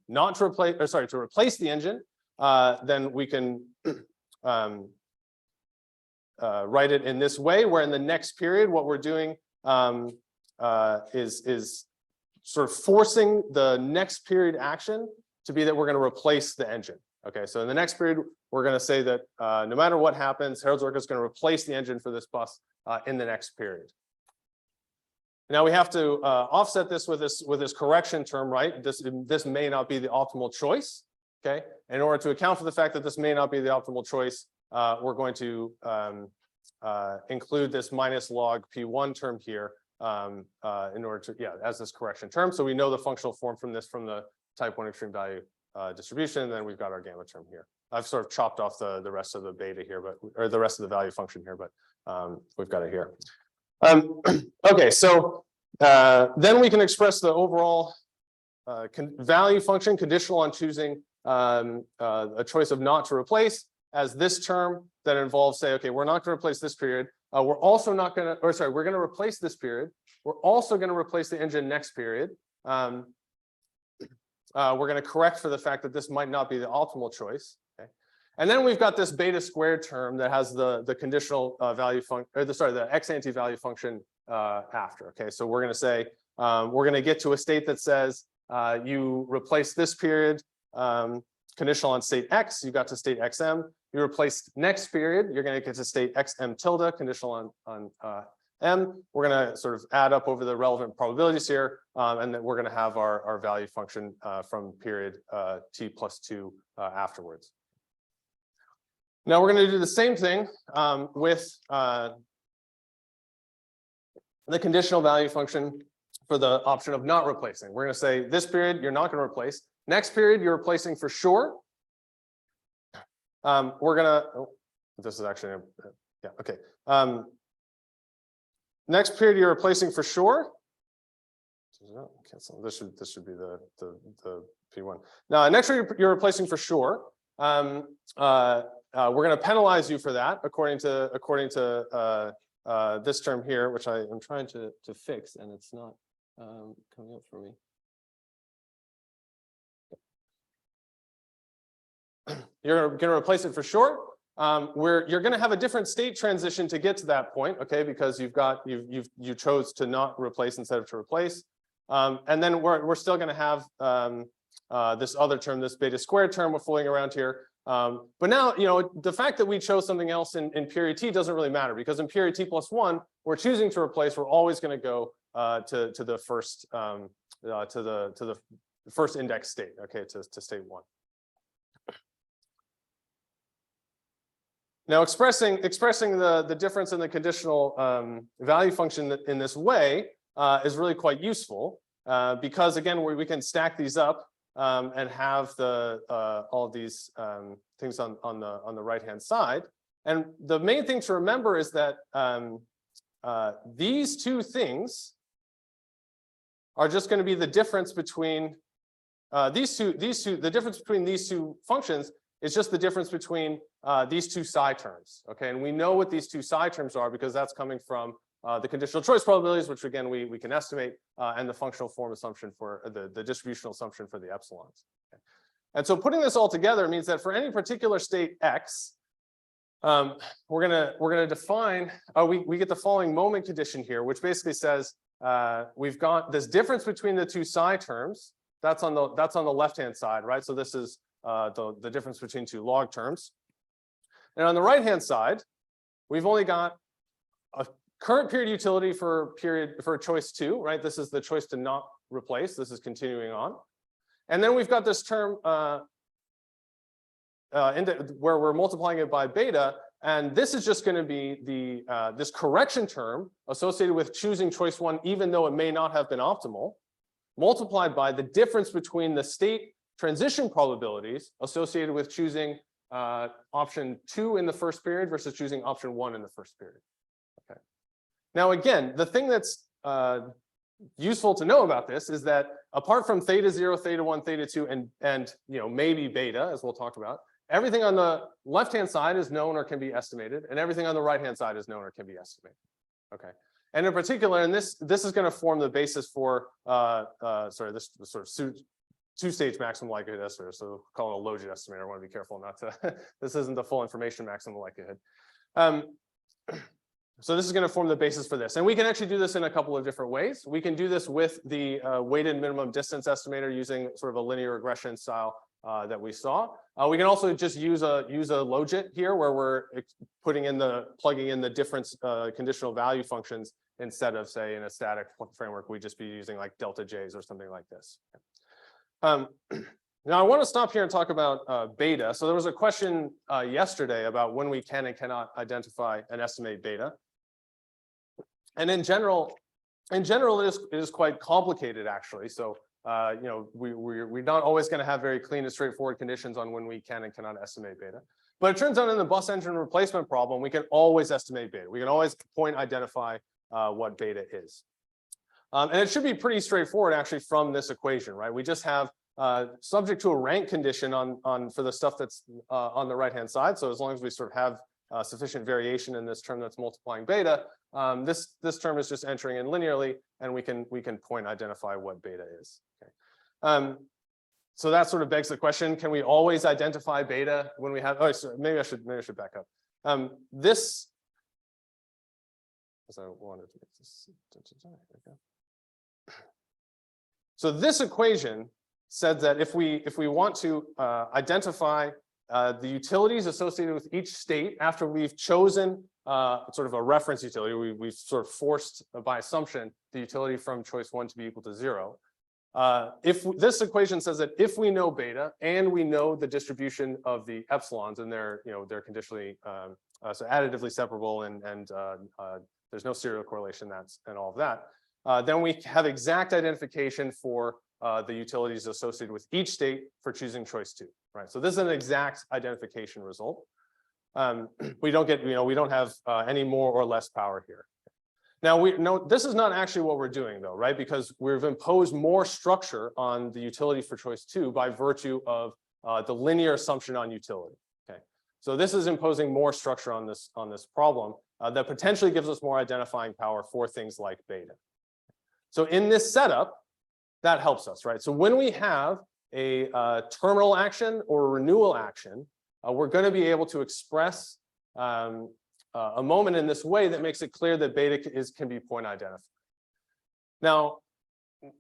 not to replace, or sorry, to replace the engine, then we can write it in this way, where in the next period, what we're doing is sort of forcing the next period action to be that we're going to replace the engine. Okay, so in the next period, we're going to say that no matter what happens, Harold Zerker is going to replace the engine for this bus in the next period. Now we have to offset this with this correction term, right? This may not be the optimal choice. Okay, in order to account for the fact that this may not be the optimal choice, we're going to include this minus log P1 term here in order to, as this correction term. So we know the functional form from the type 1 extreme value distribution, and then we've got our gamma term here. I've sort of chopped off the rest of the beta here, or the rest of the value function here, but we've got it here. Okay, so then we can express the overall value function conditional on choosing a choice of not to replace as this term that involves, say, okay, we're not going to replace this period. We're also not going to, or sorry, we're going to replace this period. We're also going to replace the engine next period. We're going to correct for the fact that this might not be the optimal choice. Okay, and then we've got this beta squared term that has the conditional value function, or the ex-ante value function after. Okay, so we're going to say we're going to get to a state that says you replace this period conditional on state X, you got to state XM. You replace next period, you're going to get to state XM tilde, conditional on m. We're going to sort of add up over the relevant probabilities here, and then we're going to have our value function from period t plus 2 afterwards. Now we're going to do the same thing with the conditional value function for the option of not replacing. We're going to say this period you're not going to replace. Next period you're replacing for sure. We're going to, this is actually, yeah, okay. Next period you're replacing for sure. Cancel. This should be the P1. Now next period you're replacing for sure. We're going to penalize you for that according to this term here, which I am trying to fix, and it's not coming up for me. You're going to replace it for sure. You're going to have a different state transition to get to that point, okay? Because you chose to not replace instead of to replace, and then we're still going to have this other term, this beta squared term, we're fooling around here. But now, the fact that we chose something else in period t doesn't really matter, because in period t plus 1, we're choosing to replace. We're always going to go to the first index state, okay, to state 1. Now, expressing the difference in the conditional value function in this way is really quite useful, because again, we can stack these up and have all of these things on the right hand side. And the main thing to remember is that these two things are just going to be the difference between the difference between these two functions is just the difference between these two psi terms. Okay, and we know what these two psi terms are because that's coming from the conditional choice probabilities, which again we can estimate, and the functional form assumption for the distributional assumption for the epsilons. Okay. And so putting this all together means that for any particular state x, we're gonna define. We get the following moment condition here, which basically says we've got this difference between the two psi terms. That's on the left hand side, right? So this is the difference between two log terms. And on the right hand side, we've only got a current period utility for choice 2, right? This is the choice to not replace. This is continuing on. And then we've got this term where we're multiplying it by beta. And this is just going to be this correction term associated with choosing choice 1, even though it may not have been optimal, multiplied by the difference between the state transition probabilities associated with choosing option 2 in the first period versus choosing option 1 in the first period. Okay. Now, again, the thing that's useful to know about this is that apart from theta 0, theta 1, theta 2, and maybe beta, as we'll talk about, everything on the left-hand side is known or can be estimated, and everything on the right-hand side is known or can be estimated. Okay. And in particular, and this is going to form the basis for this sort of two-stage maximum likelihood estimator. So we'll call it a logit estimator. I want to be careful not to. This isn't the full information maximum likelihood. So this is going to form the basis for this, and we can actually do this in a couple of different ways. We can do this with the weighted minimum distance estimator using sort of a linear regression style that we saw. We can also just use a logit here, where we're plugging in the difference conditional value functions instead of, say, in a static framework. We'd just be using like delta J's or something like this. Now I want to stop here and talk about beta. So there was a question yesterday about when we can and cannot identify and estimate beta. And in general, it is quite complicated, actually. So we're not always going to have very clean and straightforward conditions on when we can and cannot estimate beta. But it turns out in the bus engine replacement problem, we can always estimate beta. We can always identify what beta is. And it should be pretty straightforward, actually, from this equation, right? We just have subject to a rank condition for the stuff that's on the right-hand side. So as long as we sort of have sufficient variation in this term that's multiplying beta, this term is just entering in linearly, and we can identify what beta is. Okay. So that sort of begs the question: can we always identify beta when we have? Oh, so maybe I should back up. This, as I wanted to make this. So this equation said that if we want to identify the utilities associated with each state after we've chosen sort of a reference utility. We've sort of forced by assumption the utility from choice 1 to be equal to 0. If this equation says that if we know beta and we know the distribution of the epsilons and they're conditionally so additively separable and there's no serial correlation and all of that, then we have exact identification for the utilities associated with each state for choosing choice 2, right? So this is an exact identification result. We don't get, we don't have any more or less power here. Now we know this is not actually what we're doing though, right? Because we've imposed more structure on the utility for choice 2 by virtue of the linear assumption on utility. Okay, so this is imposing more structure on this problem that potentially gives us more identifying power for things like beta. So in this setup, that helps us, right? So when we have a terminal action or a renewal action, we're going to be able to express a moment in this way that makes it clear that beta can be point identified. Now,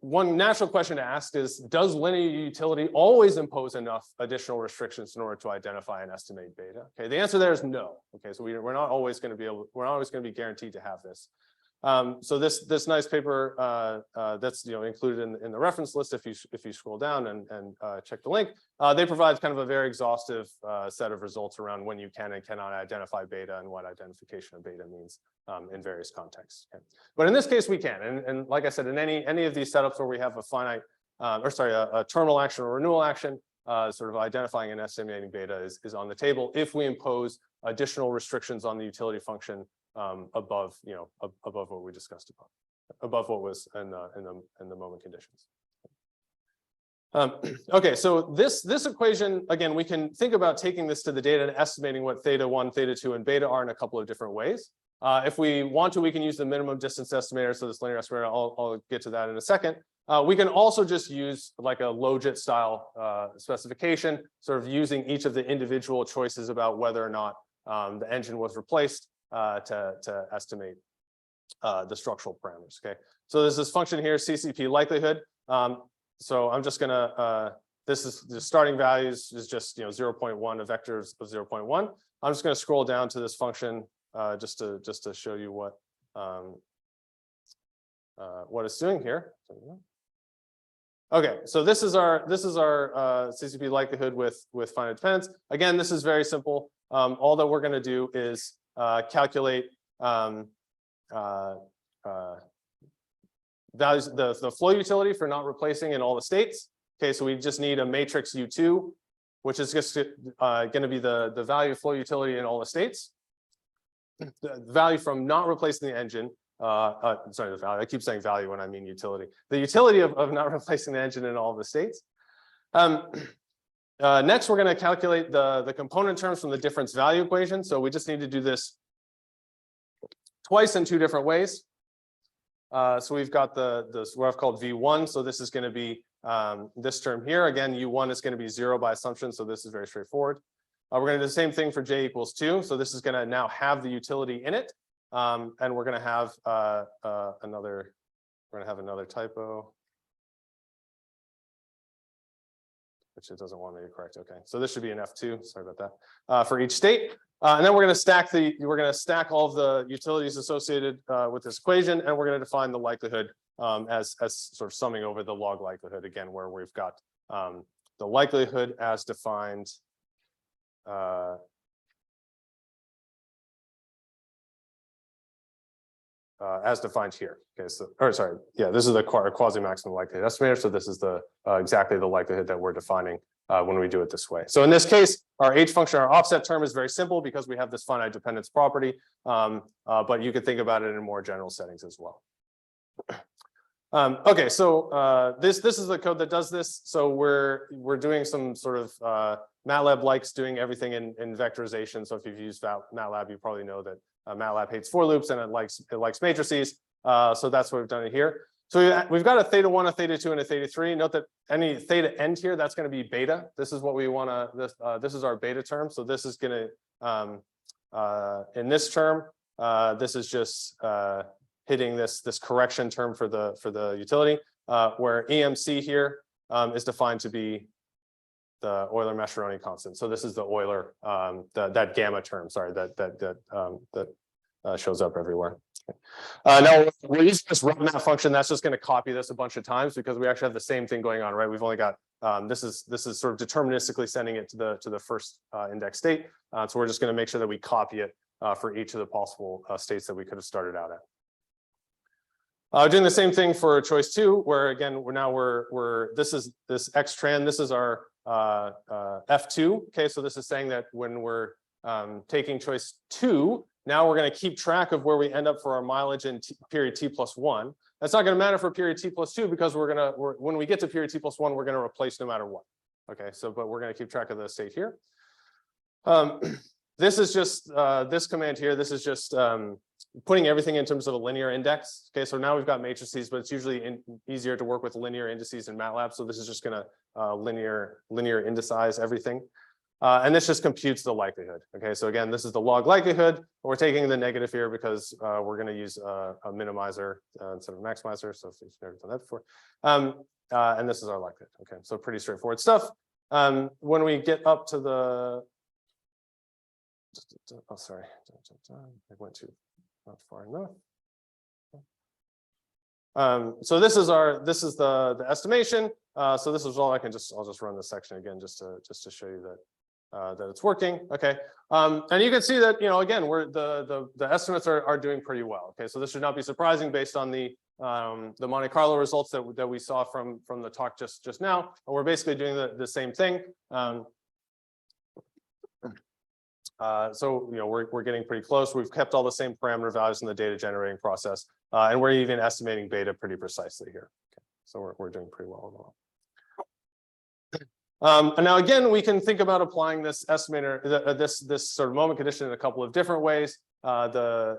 one natural question to ask is, does linear utility always impose enough additional restrictions in order to identify and estimate beta? Okay, the answer there is no. Okay, so we're not always going to be guaranteed to have this. So this nice paper that's included in the reference list, if you scroll down and check the link, they provide kind of a very exhaustive set of results around when you can and cannot identify beta and what identification of beta means in various contexts. Okay. But in this case, we can, and like I said, in any of these setups where we have a finite, a terminal action or renewal action, sort of identifying and estimating beta is on the table if we impose additional restrictions on the utility function above what we discussed above what was in the moment conditions. Okay, so this equation, again, we can think about taking this to the data and estimating what theta 1, theta 2, and beta are in a couple of different ways. If we want to, we can use the minimum distance estimator, so this linear estimator. I'll get to that in a second. We can also just use like a logit style specification, sort of using each of the individual choices about whether or not the engine was replaced to estimate the structural parameters. Okay, so there's this function here, CCP likelihood. So I'm just gonna this is the starting values is just 0.1, a vector of 0.1. I'm just gonna scroll down to this function just to show you what it's doing here. Okay, so this is our CCP likelihood with finite dependence. Again, this is very simple. All that we're gonna do is calculate values, the flow utility for not replacing in all the states. Okay, so we just need a matrix U2, which is just going to be the value of flow utility in all the states. The value from not replacing the engine. Sorry, the value. I keep saying value when I mean utility. The utility of not replacing the engine in all of the states. Next, we're going to calculate the component terms from the difference value equation. So we just need to do this twice in two different ways. So we've got what I've called V1. So this is going to be this term here. Again, U1 is going to be 0 by assumption. So this is very straightforward. We're going to do the same thing for j equals 2. So this is going to now have the utility in it. And we're going to have another typo, which it doesn't want me to correct. Okay, so this should be an F2. Sorry about that. For each state, and then we're going to stack all of the utilities associated with this equation, and we're going to define the likelihood as sort of summing over the log likelihood again, where we've got the likelihood as defined. As defined here. Okay, so this is the quasi-maximum likelihood estimator. So this is the exactly the likelihood that we're defining when we do it this way. So in this case, our H function, our offset term is very simple because we have this finite dependence property. But you could think about it in more general settings as well. Okay, so this is the code that does this. So we're doing some sort of MATLAB likes doing everything in vectorization. So if you've used MATLAB, you probably know that MATLAB hates for loops and it likes matrices. So that's what we've done here. So we've got a theta 1, a theta 2, and a theta 3. Note that any theta end here, that's going to be beta. This is what we want to. This is our beta term. So this is going to in this term, this is just hitting this correction term for the utility, where EMC here is defined to be Euler-Mascheroni constant. So this is the Euler, that gamma term, sorry, that shows up everywhere. Now we're using this map function. That's just going to copy this a bunch of times because we actually have the same thing going on, right? We've only got this is sort of deterministically sending it to the first index state. So we're just going to make sure that we copy it for each of the possible states that we could have started out at. Doing the same thing for choice 2, where again this is this xtran. This is our F2. Okay, so this is saying that when we're taking choice 2. Now we're going to keep track of where we end up for our mileage in period t+1. That's not going to matter for period t+2 because when we get to period t+1, we're going to replace no matter what. Okay, so but we're going to keep track of the state here. This is just this command here. This is just putting everything in terms of a linear index. Okay, so now we've got matrices, but it's usually easier to work with linear indices in MATLAB. So this is just going to linear indicize everything. And this just computes the likelihood. Okay, so again, this is the log likelihood. We're taking the negative here because we're going to use a minimizer instead of a maximizer. So if you've never done that before, and this is our likelihood. Okay, so pretty straightforward stuff. When we get up to the, oh sorry, I went too not far enough. So this is the estimation. So this is all I'll just run this section again just to show you that. That it's working. Okay, and you can see that again the estimates are doing pretty well. Okay, so this should not be surprising based on the Monte Carlo results that we saw from the talk just now. And we're basically doing the same thing. So we're getting pretty close. We've kept all the same parameter values in the data generating process, and we're even estimating beta pretty precisely here. Okay, so we're doing pretty well overall. And now again, we can think about applying this estimator, this sort of moment condition in a couple of different ways. The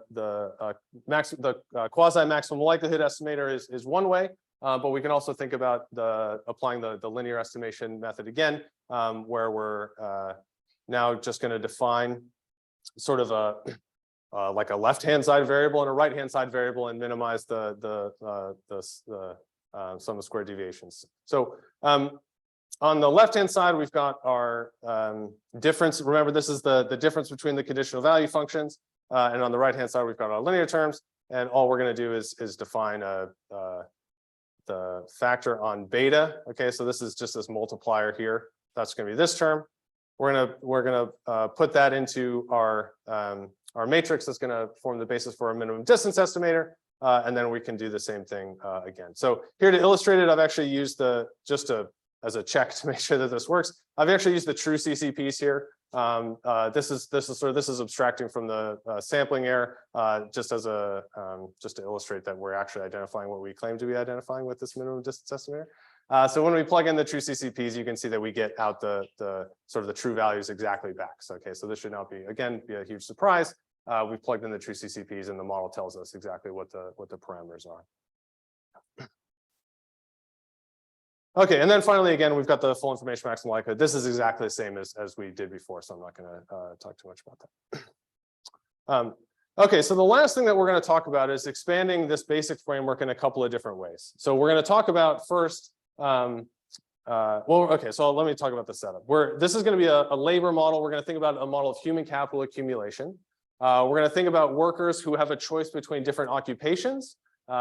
quasi maximum likelihood estimator is one way, but we can also think about applying the linear estimation method again, where we're now just going to define sort of like a left-hand side variable and a right-hand side variable and minimize the sum of square deviations. So on the left-hand side, we've got our difference. Remember, this is the difference between the conditional value functions. And on the right-hand side, we've got our linear terms. And all we're going to do is define the factor on beta. Okay, so this is just this multiplier here. That's going to be this term. We're gonna put that into our matrix that's going to form the basis for our minimum distance estimator. And then we can do the same thing again. So here to illustrate it, I've actually used as a check to make sure that this works. I've actually used the true CCPs here. This is abstracting from the sampling error, just to illustrate that we're actually identifying what we claim to be identifying with this minimum distance estimator. So when we plug in the true CCPs, you can see that we get out the sort of the true values exactly back. So okay, so this should not be a huge surprise. We've plugged in the true CCPs, and the model tells us exactly what the parameters are. Okay, and then finally, again, we've got the full information maximum likelihood. This is exactly the same as we did before, so I'm not going to talk too much about that. Okay, so the last thing that we're going to talk about is expanding this basic framework in a couple of different ways. So we're going to talk about first, so let me talk about the setup. This is going to be a labor model. We're going to think about a model of human capital accumulation. We're going to think about workers who have a choice between different occupations.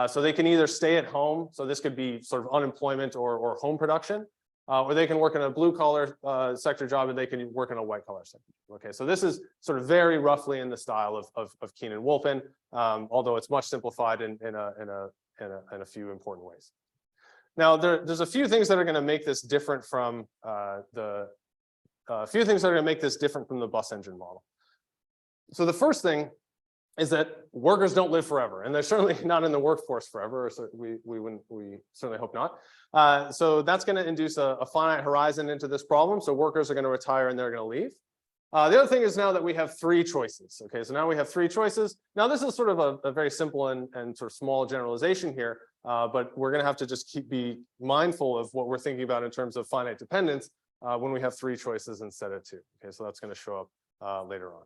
So they can either stay at home, so this could be sort of unemployment or home production, or they can work in a blue collar sector job and they can work in a white collar sector. Okay, so this is sort of very roughly in the style of Keenan-Wolpin, although it's much simplified in a few important ways. Now there's a few things that are going to make this different from the bus engine model. So the first thing is that workers don't live forever, and they're certainly not in the workforce forever. So we certainly hope not. So that's going to induce a finite horizon into this problem. So workers are going to retire and they're going to leave. The other thing is now that we have three choices. Okay, so now we have three choices. Now this is sort of a very simple and sort of small generalization here, but we're going to have to just be mindful of what we're thinking about in terms of finite dependence when we have three choices instead of two. Okay, so that's going to show up later on.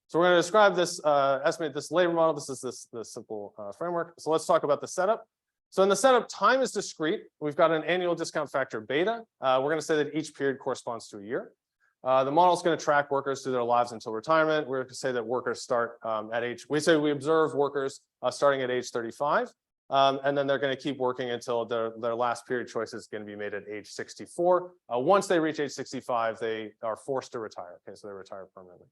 So we're going to describe this, estimate this labor model. This is the simple framework. So let's talk about the setup. So in the setup, time is discrete. We've got an annual discount factor beta. We're going to say that each period corresponds to a year. The model is going to track workers through their lives until retirement. We're going to say that workers start at age, we observe workers starting at age 35. And then they're going to keep working until their last period choice is going to be made at age 64. Once they reach age 65, they are forced to retire. Okay, so they retire permanently.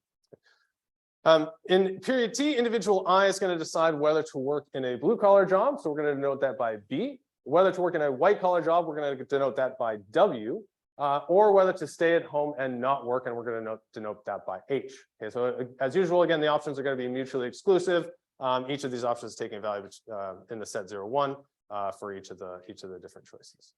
In period T, individual I is going to decide whether to work in a blue collar job. So we're going to denote that by B. Whether to work in a white collar job, we're going to denote that by W. Or whether to stay at home and not work, and we're going to denote that by H. Okay, so as usual, again, the options are going to be mutually exclusive. Each of these options is taking value in the set 0, 1 for each of the different choices.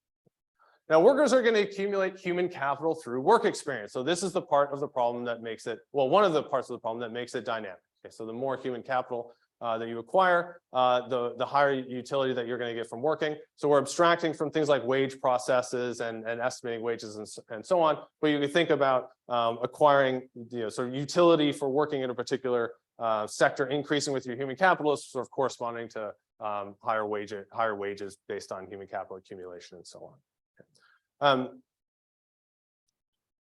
Now, workers are going to accumulate human capital through work experience. So this is the part of the problem that makes it, well, one of the parts of the problem that makes it dynamic. Okay, so the more human capital that you acquire, the higher utility that you're going to get from working. So we're abstracting from things like wage processes and estimating wages and so on. But you can think about acquiring, sort of utility for working in a particular sector increasing with your human capital is sort of corresponding to higher wages based on human capital accumulation and so on.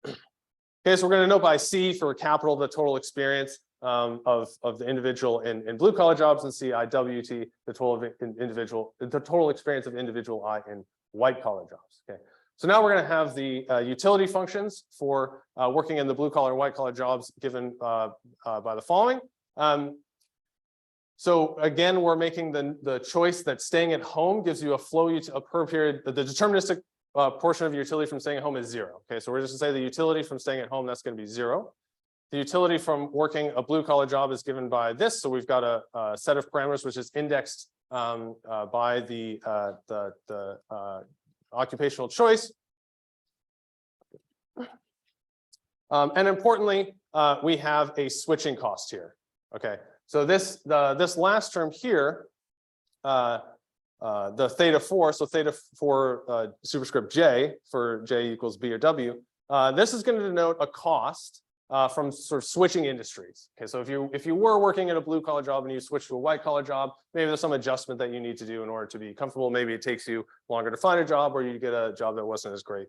Okay, so we're going to note by C for capital the total experience of the individual in blue collar jobs, and CIWT the total experience of individual I in white collar jobs. Okay, so now we're going to have the utility functions for working in the blue collar and white collar jobs given by the following. So again, we're making the choice that staying at home gives you a flow per period. The deterministic portion of your utility from staying at home is 0. Okay, so we're just going to say the utility from staying at home, that's going to be 0. The utility from working a blue collar job is given by this. So we've got a set of parameters which is indexed by the occupational choice. And importantly, we have a switching cost here. Okay, so this last term here, the theta 4, so theta 4 superscript J for J equals B or W. This is going to denote a cost from sort of switching industries. Okay, so if you were working at a blue collar job and you switch to a white collar job, maybe there's some adjustment that you need to do in order to be comfortable. Maybe it takes you longer to find a job, or you get a job that wasn't as great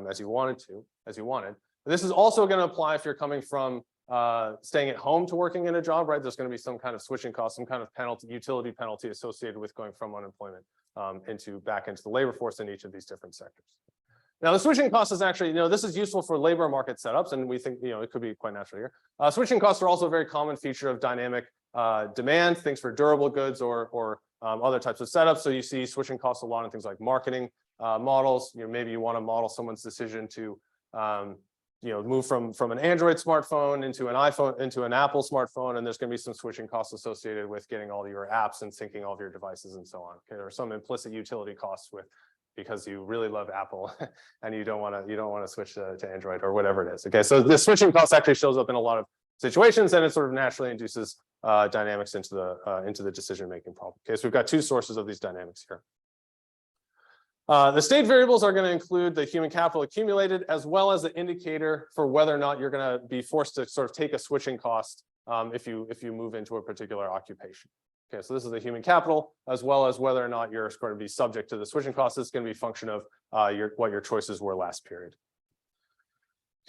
as you wanted. This is also going to apply if you're coming from staying at home to working in a job, right? There's going to be some kind of switching cost, some kind of penalty, utility penalty associated with going from unemployment back into the labor force in each of these different sectors. Now, the switching cost is actually, this is useful for labor market setups, and we think, it could be quite natural here. Switching costs are also a very common feature of dynamic demand, things for durable goods or other types of setups. So you see switching costs a lot in things like marketing models. Maybe you want to model someone's decision to move from an Android smartphone into an iPhone, into an Apple smartphone, and there's going to be some switching costs associated with getting all your apps and syncing all of your devices and so on. Okay, there are some implicit utility costs because you really love Apple and you don't want to switch to Android or whatever it is. Okay, so the switching cost actually shows up in a lot of situations, and it sort of naturally induces dynamics into the decision-making problem. Okay, so we've got two sources of these dynamics here. The state variables are going to include the human capital accumulated, as well as the indicator for whether or not you're going to be forced to sort of take a switching cost if you move into a particular occupation. Okay, so this is the human capital, as well as whether or not you're going to be subject to the switching cost. This is going to be a function of what your choices were last period.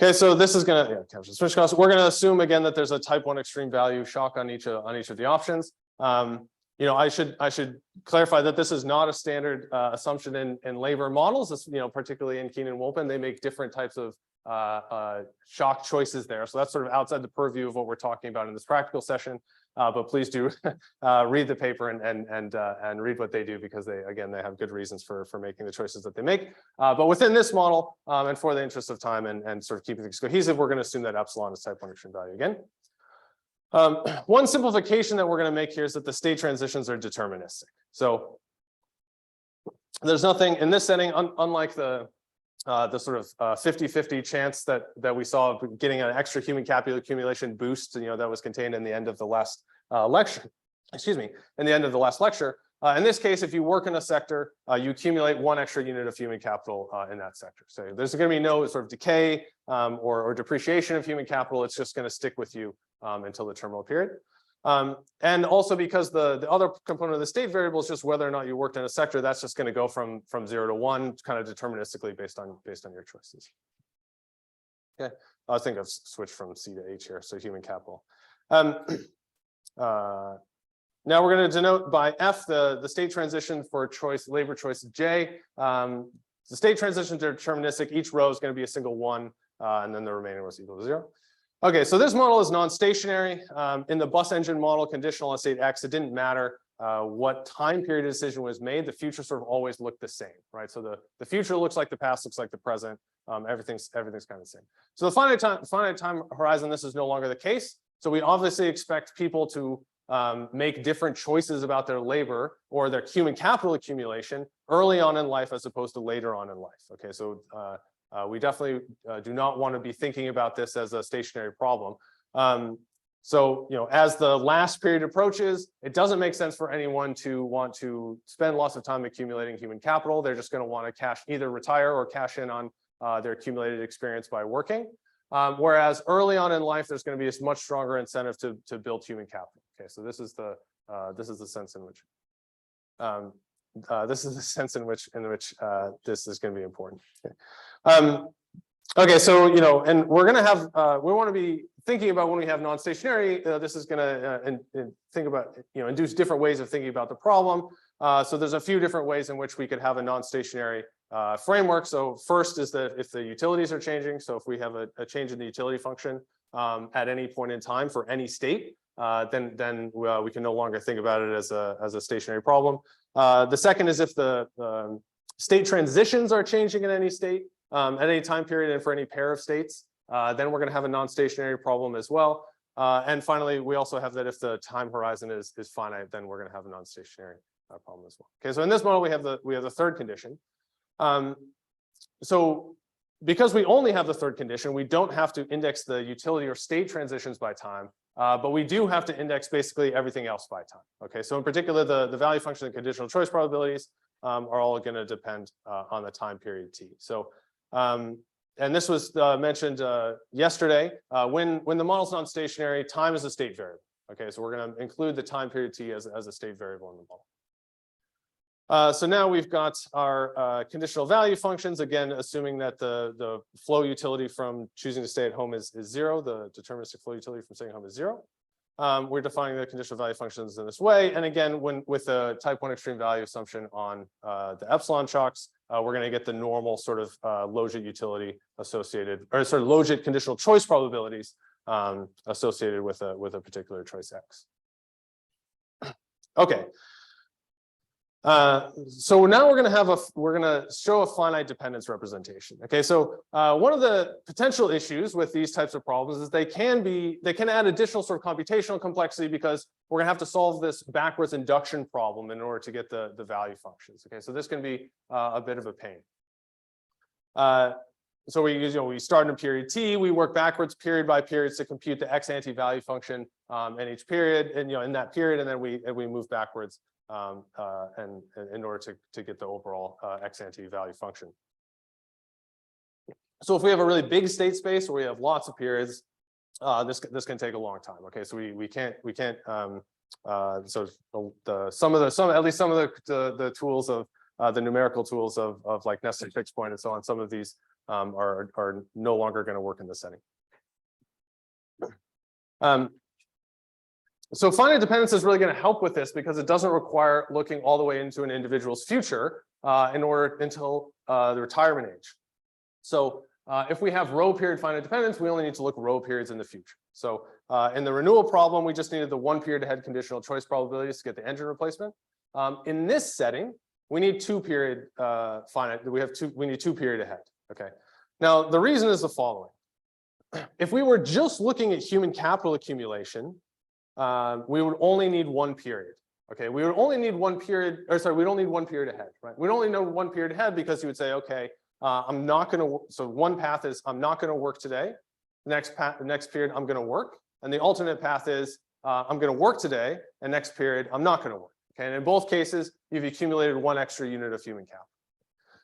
Okay, so this is going to capture the switching cost. We're going to assume again that there's a type 1 extreme value shock on each of the options. I should clarify that this is not a standard assumption in labor models. This, particularly in Keenan-Wolpen, they make different types of shock choices there. So that's sort of outside the purview of what we're talking about in this practical session. But please do read the paper and read what they do, because they have good reasons for making the choices that they make. But within this model, and for the interest of time and sort of keeping things cohesive, we're going to assume that epsilon is type 1 extreme value again. One simplification that we're going to make here is that the state transitions are deterministic. So there's nothing in this setting, unlike the sort of 50-50 chance that we saw of getting an extra human capital accumulation boost, that was contained in the end of the last lecture. Excuse me, in the end of the last lecture. In this case, if you work in a sector, you accumulate 1 extra unit of human capital in that sector. So there's going to be no sort of decay or depreciation of human capital. It's just going to stick with you until the terminal period. And also because the other component of the state variable is just whether or not you worked in a sector, that's just going to go from 0 to 1 kind of deterministically based on your choices. Okay, I think I've switched from C to H here, so human capital. Now we're going to denote by F the state transition for labor choice J. The state transition to deterministic, each row is going to be a single 1, and then the remaining rows equal to 0. Okay, so this model is non-stationary. In the bus engine model, conditional on state X, it didn't matter what time period a decision was made. The future sort of always looked the same, right? So the future looks like the past, looks like the present. Everything's kind of the same. So the finite time horizon, this is no longer the case. So we obviously expect people to make different choices about their labor or their human capital accumulation early on in life as opposed to later on in life. Okay, so we definitely do not want to be thinking about this as a stationary problem. So, as the last period approaches, it doesn't make sense for anyone to want to spend lots of time accumulating human capital. They're just going to want to either retire or cash in on their accumulated experience by working. Whereas early on in life, there's going to be a much stronger incentive to build human capital. Okay, so this is the sense in which this is going to be important. Okay. Okay, so and we're going to have we want to be thinking about when we have non-stationary. This is going to think about induce different ways of thinking about the problem. So there's a few different ways in which we could have a non-stationary framework. So first is that if the utilities are changing, so if we have a change in the utility function at any point in time for any state, then we can no longer think about it as a stationary problem. The second is if the state transitions are changing in any state at any time period and for any pair of states, then we're going to have a non-stationary problem as well. And finally, we also have that if the time horizon is finite, then we're going to have a non-stationary problem as well. Okay, so in this model we have the third condition. So because we only have the third condition, we don't have to index the utility or state transitions by time, but we do have to index basically everything else by time. Okay, so in particular, the value function and conditional choice probabilities are all going to depend on the time period t. So and this was mentioned yesterday. When the model's non-stationary, time is a state variable. Okay, so we're going to include the time period t as a state variable in the model. So now we've got our conditional value functions, again, assuming that the flow utility from choosing to stay at home is 0, the deterministic flow utility from staying home is 0. We're defining the conditional value functions in this way. And again, with the type 1 extreme value assumption on the epsilon shocks, we're going to get the normal sort of logit utility associated, or sort of logit conditional choice probabilities associated with a particular choice X. Okay. So now we're going to show a finite dependence representation. Okay, so one of the potential issues with these types of problems is they can add additional sort of computational complexity because we're going to have to solve this backwards induction problem in order to get the value functions. Okay, so this can be a bit of a pain. So we start in period t, we work backwards period by period to compute the ex ante value function in each period, and in that period, and then we move backwards. And in order to get the overall ex ante value function. So if we have a really big state space where we have lots of periods, this can take a long time. Okay, so we can't so at least some of the tools of the numerical tools of like nested fixed point and so on, some of these are no longer going to work in this setting. So finite dependence is really going to help with this because it doesn't require looking all the way into an individual's future until the retirement age. So if we have row period finite dependence, we only need to look row periods in the future. So in the renewal problem, we just needed the 1 period ahead conditional choice probabilities to get the engine replacement. In this setting, we need 2 period finite. We need 2 period ahead. Okay. Now the reason is the following: if we were just looking at human capital accumulation, we would only need 1 period. Okay, we would only need 1 period, or sorry, we don't need 1 period ahead, right? We'd only know 1 period ahead because you would say, okay, I'm not going to. So one path is I'm not going to work today. The next period I'm going to work, and the alternate path is I'm going to work today, and next period I'm not going to work. Okay, and in both cases, you've accumulated 1 extra unit of human capital.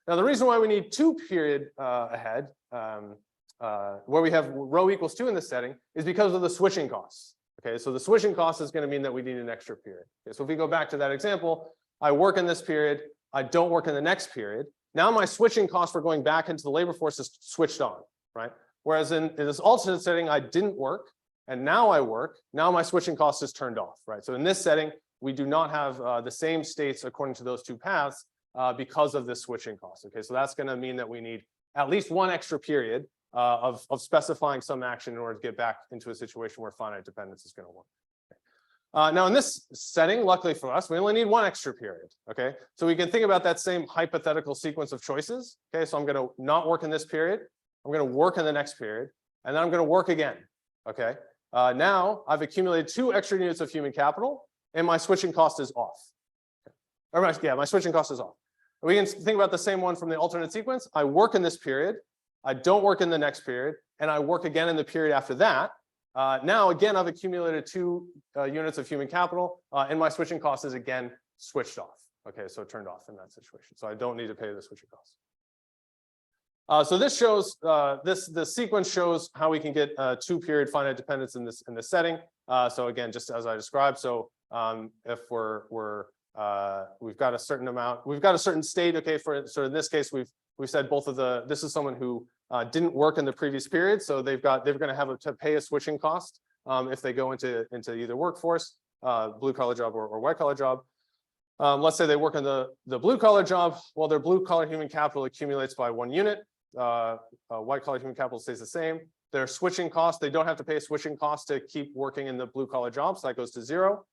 Now the reason why we need 2 period ahead, where we have row equals 2 in this setting, is because of the switching costs. Okay, so the switching cost is going to mean that we need an extra period. Okay, so if we go back to that example, I work in this period, I don't work in the next period. Now my switching cost for going back into the labor force is switched on, right? Whereas in this alternate setting, I didn't work, and now I work. Now my switching cost is turned off, right? So in this setting, we do not have the same states according to those two paths because of this switching cost. Okay, so that's going to mean that we need at least one extra period of specifying some action in order to get back into a situation where finite dependence is going to work. Now in this setting, luckily for us, we only need one extra period. Okay, so we can think about that same hypothetical sequence of choices. Okay, so I'm going to not work in this period. I'm going to work in the next period, and then I'm going to work again. Okay, now I've accumulated 2 extra units of human capital, and my switching cost is off. Or my switching cost is off. We can think about the same one from the alternate sequence. I work in this period, I don't work in the next period, and I work again in the period after that. Now, again, I've accumulated 2 units of human capital, and my switching cost is again switched off. Okay, so turned off in that situation. So I don't need to pay the switching cost. So this shows the sequence shows how we can get 2-period finite dependence in this setting. So again, just as I described. So if we've got a certain amount, we've got a certain state. Okay, so in this case, we've said both of the. This is someone who didn't work in the previous period, so they're going to have to pay a switching cost if they go into either workforce, blue collar job or white collar job. Let's say they work in the blue collar job. Well, their blue collar human capital accumulates by 1 unit. White collar human capital stays the same. Their switching cost, they don't have to pay a switching cost to keep working in the blue collar job, so that goes to 0.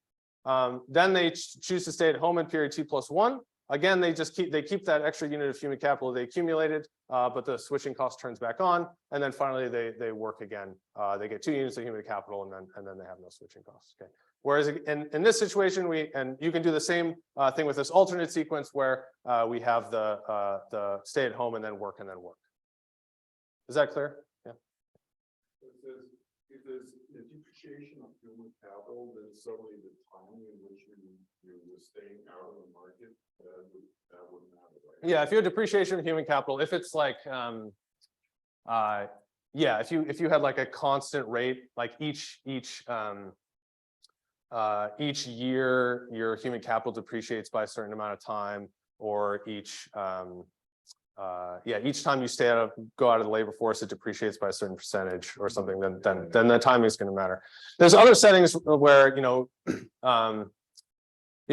Then they choose to stay at home in period T+1. Again, they keep that extra unit of human capital they accumulated, but the switching cost turns back on, and then finally they work again. They get 2 units of human capital, and then they have no switching costs. Okay. Whereas in this situation, you can do the same thing with this alternate sequence where we have the stay at home and then work and then work. Is that clear? Yeah. If there's a depreciation of human capital, then suddenly the time in which you were staying out of the market, that wouldn't matter, right? Yeah, if you have depreciation of human capital, if it's like yeah, if you had like a constant rate, like each year your human capital depreciates by a certain amount of time, or each time you go out of the labor force, it depreciates by a certain percentage or something, then the timing is going to matter. There's other settings where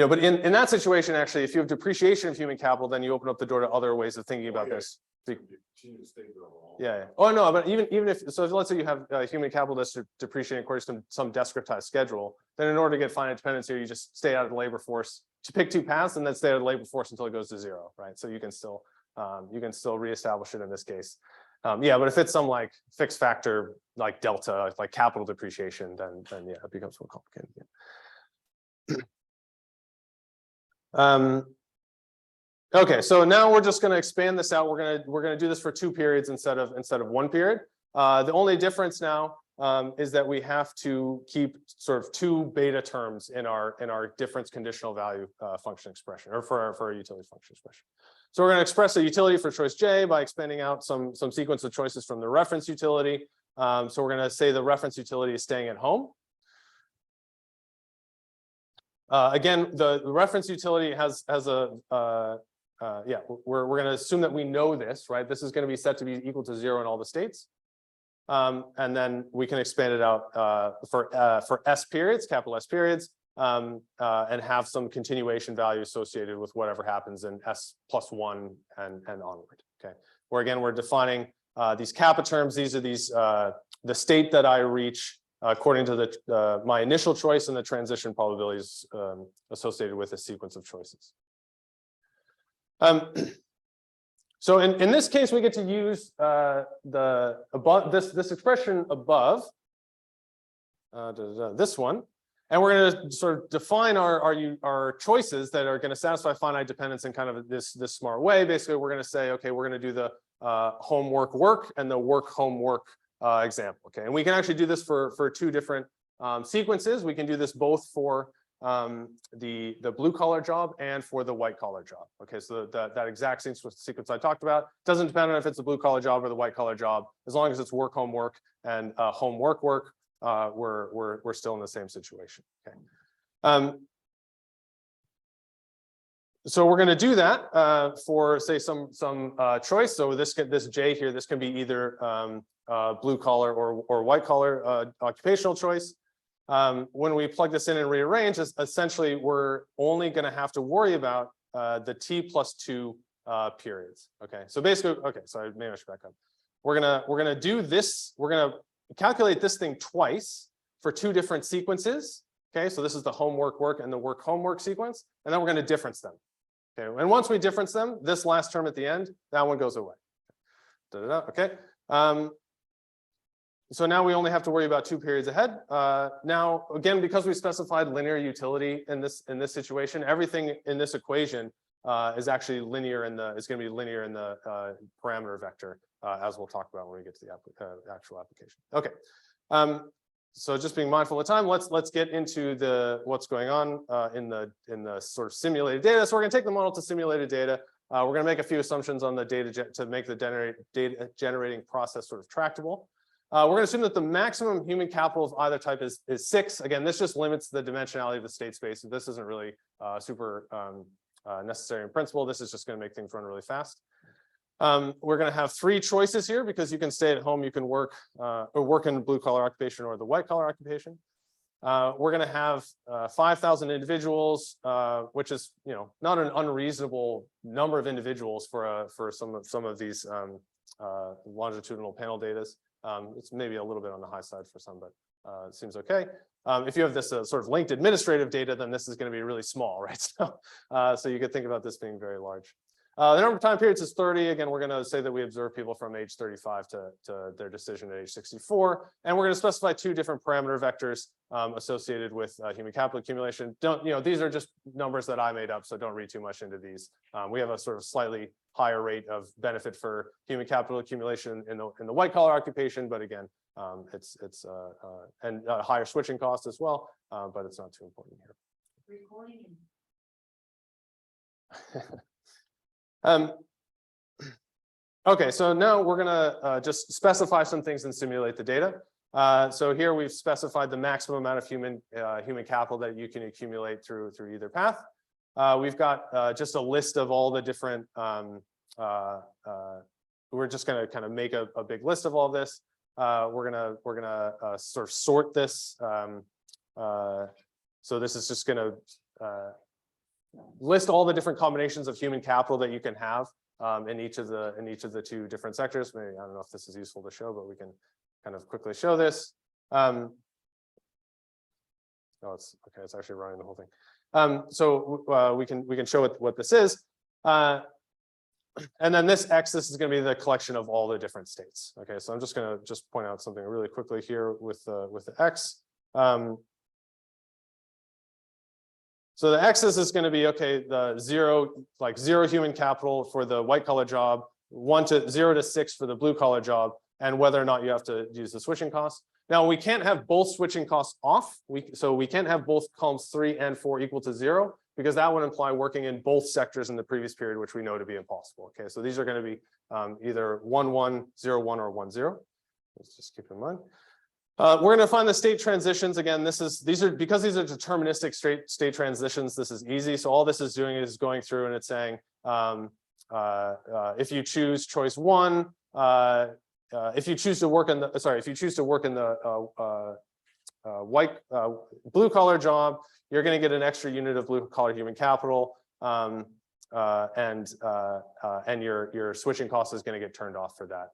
but in that situation, actually, if you have depreciation of human capital, then you open up the door to other ways of thinking about this. Yeah. Oh no, but even if let's say you have human capital that's depreciating according to some discretized schedule, then in order to get finite dependence here, you just stay out of the labor force to pick 2 paths, and then stay out of the labor force until it goes to 0, right? So you can still reestablish it in this case. Yeah, but if it's some like fixed factor like delta, like capital depreciation, then yeah, it becomes more complicated. Yeah. Okay, so now we're just going to expand this out. We're going to do this for 2 periods instead of 1 period. The only difference now is that we have to keep sort of 2 beta terms in our difference conditional value function expression, or for our utility function expression. So we're going to express a utility for choice J by expanding out some sequence of choices from the reference utility. So we're going to say the reference utility is staying at home. Again, the reference utility has a yeah, we're going to assume that we know this, right? This is going to be set to be equal to 0 in all the states. And then we can expand it out for S periods, capital S periods, and have some continuation value associated with whatever happens in S+1 and onward. Okay, where again, we're defining these kappa terms. These are the state that I reach according to my initial choice and the transition probabilities associated with a sequence of choices. So in this case, we get to use this expression above, this one, and we're going to sort of define our choices that are going to satisfy finite dependence in kind of this smart way. Basically, we're going to say, okay, we're going to do the homework work and the work homework example. Okay, and we can actually do this for 2 different sequences. We can do this both for the blue collar job and for the white collar job. Okay, so that exact same sequence I talked about doesn't depend on if it's a blue collar job or the white collar job. As long as it's work homework and home work, we're still in the same situation. Okay. So we're going to do that for say some choice. So this J here, this can be either blue collar or white collar occupational choice. When we plug this in and rearrange, essentially we're only going to have to worry about the T+2 periods. Okay, so basically, okay, so maybe I should back up. We're gonna do this. We're gonna calculate this thing twice for two different sequences. Okay, so this is the homework work and the work homework sequence, and then we're going to difference them. Okay, and once we difference them, this last term at the end, that one goes away. Okay. So now we only have to worry about 2 periods ahead. Now, again, because we specified linear utility in this situation, everything in this equation is actually linear is going to be linear in the parameter vector, as we'll talk about when we get to the actual application. Okay. So just being mindful of time, let's get into what's going on in the sort of simulated data. So we're going to take the model to simulated data. We're going to make a few assumptions on the data to make the data generating process sort of tractable. We're going to assume that the maximum human capital of either type is 6. Again, this just limits the dimensionality of the state space. This isn't really super necessary in principle. This is just going to make things run really fast. We're going to have 3 choices here because you can stay at home, you can work or work in blue collar occupation or the white collar occupation. We're going to have 5,000 individuals, which is not an unreasonable number of individuals for some of these longitudinal panel data. It's maybe a little bit on the high side for some, but it seems okay. If you have this sort of linked administrative data, then this is going to be really small, right? So you could think about this being very large. The number of time periods is 30. Again, we're going to say that we observe people from age 35 to their decision at age 64. And we're going to specify 2 different parameter vectors associated with human capital accumulation. These are just numbers that I made up, so don't read too much into these. We have a sort of slightly higher rate of benefit for human capital accumulation in the white collar occupation, but again, it's a higher switching cost as well, but it's not too important here. Recording. Okay, so now we're going to just specify some things and simulate the data. So here we've specified the maximum amount of human capital that you can accumulate through either path. We've got just a list of all the different. We're just going to kind of make a big list of all this. We're gonna sort of sort this. So this is just going to list all the different combinations of human capital that you can have in each of the 2 different sectors. Maybe I don't know if this is useful to show, but we can kind of quickly show this. Oh, it's okay. It's actually running the whole thing. So we can show what this is, and then this X. This is going to be the collection of all the different states. Okay, so I'm just going to point out something really quickly here with the X. So the X's is going to be, okay, the 0 human capital for the white collar job, 0 to 6 for the blue collar job, and whether or not you have to use the switching costs. Now we can't have both switching costs off. So we can't have both columns 3 and 4 equal to 0 because that would imply working in both sectors in the previous period, which we know to be impossible. Okay, so these are going to be either 1, 1, 0, 1, or 1, 0. Let's just keep in mind. We're going to find the state transitions. Again, because these are deterministic state transitions. This is easy. So all this is doing is going through and it's saying if you choose choice 1, if you choose to work in the blue collar job, you're going to get an extra unit of blue collar human capital, and your switching cost is going to get turned off for that.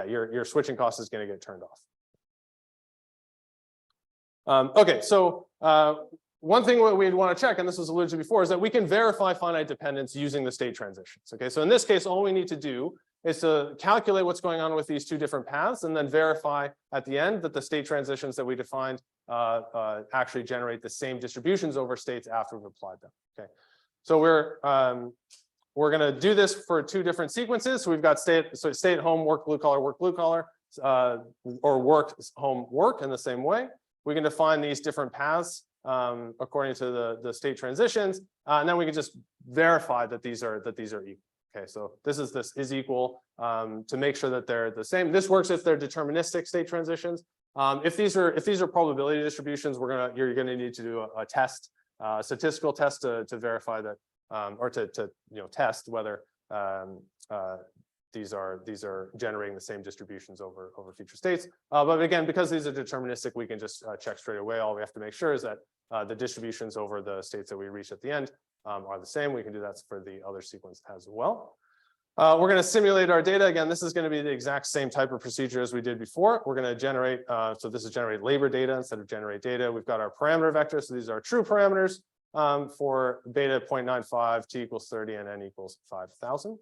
Your switching cost is going to get turned off. Okay, so one thing what we'd want to check, and this was alluded to before, is that we can verify finite dependence using the state transitions. Okay, so in this case, all we need to do is to calculate what's going on with these 2 different paths, and then verify at the end that the state transitions that we defined actually generate the same distributions over states after we've applied them. Okay, so we're going to do this for 2 different sequences. So we've got stay at home, work blue collar, or work home, work in the same way. We can define these different paths according to the state transitions, and then we can just verify that these are equal. Okay, so this is equal to make sure that they're the same. This works if they're deterministic state transitions. If these are probability distributions, you're gonna need to do a test, statistical test to verify that, or to test whether these are generating the same distributions over future states. But again, because these are deterministic, we can just check straight away. All we have to make sure is that the distributions over the states that we reach at the end are the same. We can do that for the other sequence as well. We're going to simulate our data. Again, this is going to be the exact same type of procedure as we did before. We're going to generate, so this is generate labor data instead of generate data. We've got our parameter vectors. So these are true parameters for beta 0.95, t equals 30, and n equals 5,000.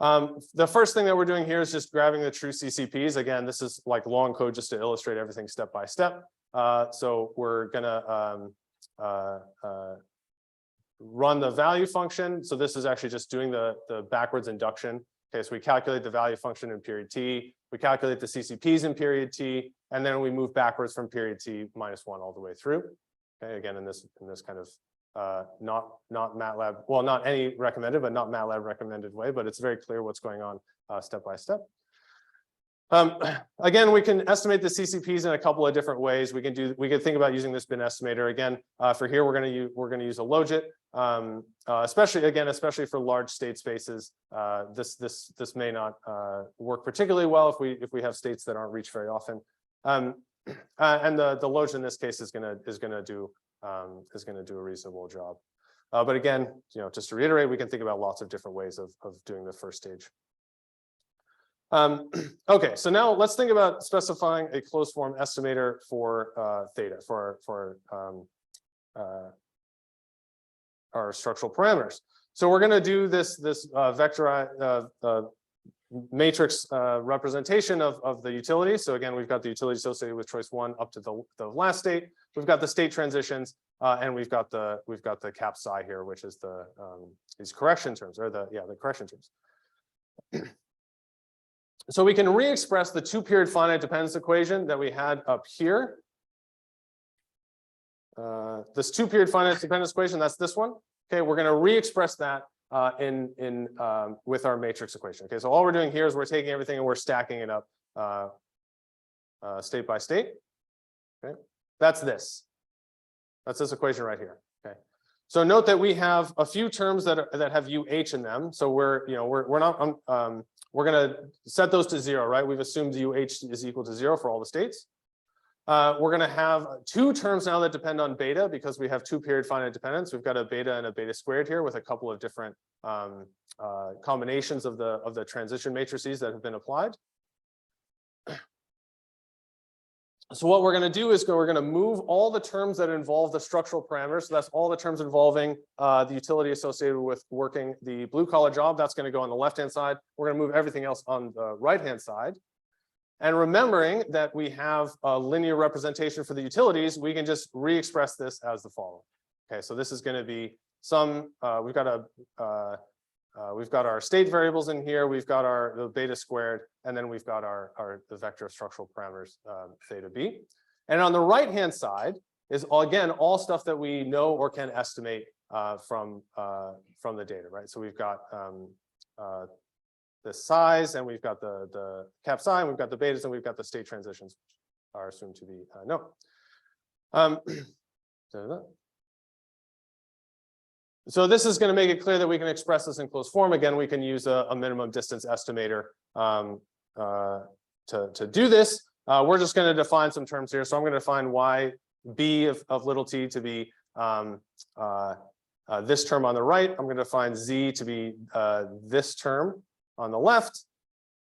The first thing that we're doing here is just grabbing the true CCPs. Again, this is like long code just to illustrate everything step by step. So we're going to run the value function. So this is actually just doing the backwards induction. Okay, so we calculate the value function in period t, we calculate the CCPs in period t, and then we move backwards from period t -1 all the way through. Okay, again, in this kind of not MATLAB, well, not any recommended, but not MATLAB recommended way, but it's very clear what's going on step by step. Again, we can estimate the CCPs in a couple of different ways. We can think about using this bin estimator. Again, for here, we're going to use a logit, especially for large state spaces. This may not work particularly well if we have states that aren't reached very often. And the logit in this case is going to do a reasonable job. But again, just to reiterate, we can think about lots of different ways of doing the first stage. Okay, so now let's think about specifying a closed form estimator for theta, for our structural parameters. So we're going to do this vector matrix representation of the utility. So again, we've got the utility associated with choice 1 up to the last state. We've got the state transitions, and we've got the cap psi here, which is these correction terms, or the correction terms. So we can re-express the two-period finite dependence equation that we had up here. This two-period finite dependence equation, that's this one. Okay, we're going to re-express that with our matrix equation. Okay, so all we're doing here is we're taking everything and we're stacking it up state by state. Okay, that's this equation right here. Okay, so note that we have a few terms that have UH in them. So we're going to set those to 0, right? We've assumed UH is equal to 0 for all the states. We're going to have two terms now that depend on beta because we have two-period finite dependence. We've got a beta and a beta squared here with a couple of different combinations of the transition matrices that have been applied. So what we're going to do is we're going to move all the terms that involve the structural parameters. So that's all the terms involving the utility associated with working the blue collar job. That's going to go on the left-hand side. We're going to move everything else on the right-hand side. And remembering that we have a linear representation for the utilities, we can just re-express this as the following. Okay, so this is going to be we've got our state variables in here. We've got the beta squared, and then we've got the vector of structural parameters theta b. And on the right-hand side is all stuff that we know or can estimate from the data, right? So we've got the size, and we've got the cap psi, and we've got the betas, and we've got the state transitions, which are assumed to be known. So this is going to make it clear that we can express this in closed form. Again, we can use a minimum distance estimator to do this. We're just going to define some terms here. So I'm going to define yb of little t to be this term on the right. I'm going to define z to be this term on the left.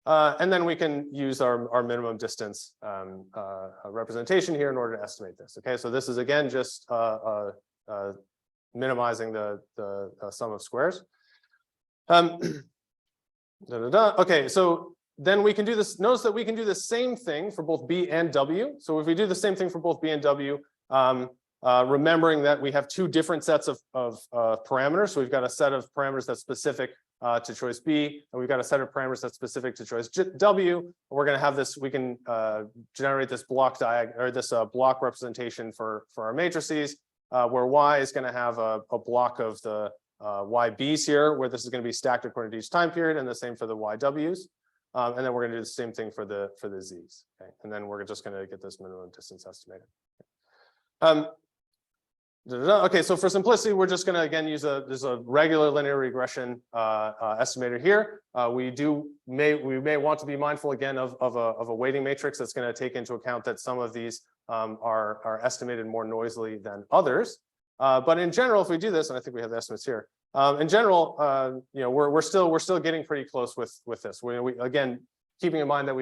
And then we can use our minimum distance representation here in order to estimate this. Okay, so this is again just minimizing the sum of squares. Okay, so then we can do this. Notice that we can do the same thing for both B and W. So if we do the same thing for both B and W, remembering that we have two different sets of parameters. So we've got a set of parameters that's specific to choice B, and we've got a set of parameters that's specific to choice W. We're going to have this. We can generate this block representation for our matrices. Where y is going to have a block of YBs here, where this is going to be stacked according to each time period, and the same for the YWs. And then we're going to do the same thing for the Zs. Okay, and then we're just going to get this minimum distance estimated. Okay, so for simplicity, we're just going to again use a regular linear regression estimator here. We may want to be mindful again of a weighting matrix that's going to take into account that some of these are estimated more noisily than others. But in general, if we do this, and I think we have the estimates here. In general, you know, we're still getting pretty close with this. We again, keeping in mind that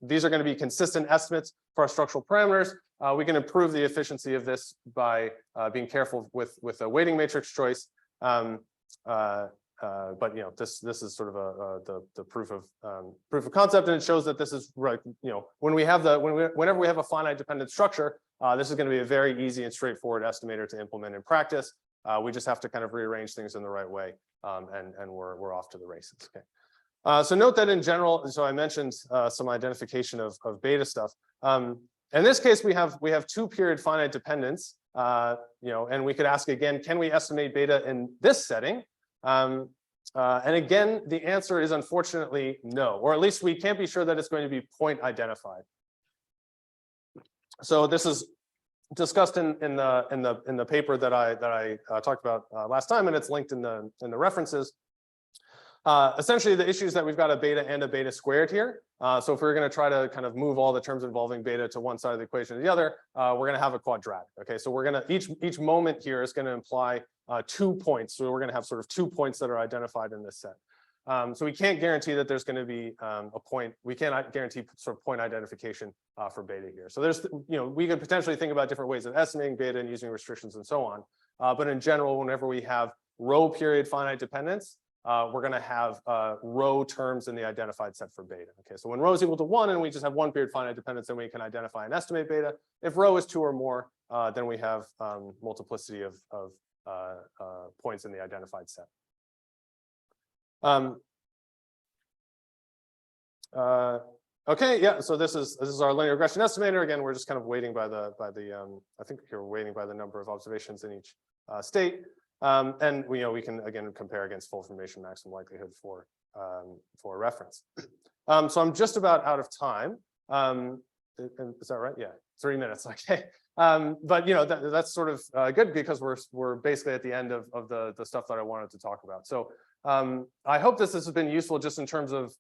these are going to be consistent estimates for our structural parameters. We can improve the efficiency of this by being careful with a weighting matrix choice. But you know, this is sort of the proof of concept, and it shows that this is right. You know, whenever we have a finite dependent structure, this is going to be a very easy and straightforward estimator to implement in practice. We just have to kind of rearrange things in the right way, and we're off to the races. Okay. So note that in general, so I mentioned some identification of beta stuff. In this case, we have two period finite dependence, you know, and we could ask again, can we estimate beta in this setting? And again, the answer is unfortunately no, or at least we can't be sure that it's going to be point identified. So this is discussed in the paper that I talked about last time, and it's linked in the references. Essentially, the issue is that we've got a beta and a beta squared here. So if we're going to try to kind of move all the terms involving beta to one side of the equation to the other, we're going to have a quadratic. Okay, so we're going to each moment here is going to imply 2 points. So we're going to have sort of 2 points that are identified in this set. So we can't guarantee that there's going to be a point. We cannot guarantee sort of point identification for beta here. So there's, you know, we could potentially think about different ways of estimating beta and using restrictions and so on. But in general, whenever we have row period finite dependence, we're going to have row terms in the identified set for beta. Okay, so when rho is equal to 1 and we just have one period finite dependence, then we can identify and estimate beta. If rho is 2 or more, then we have multiplicity of points in the identified set. Okay, yeah. So this is our linear regression estimator. Again, we're just kind of waiting by the I think here we're waiting by the number of observations in each state. And we can again compare against full information maximum likelihood for reference. So I'm just about out of time. Is that right? Yeah, 3 minutes. Okay. But that's sort of good because we're basically at the end of the stuff that I wanted to talk about. So I hope this has been useful just in terms of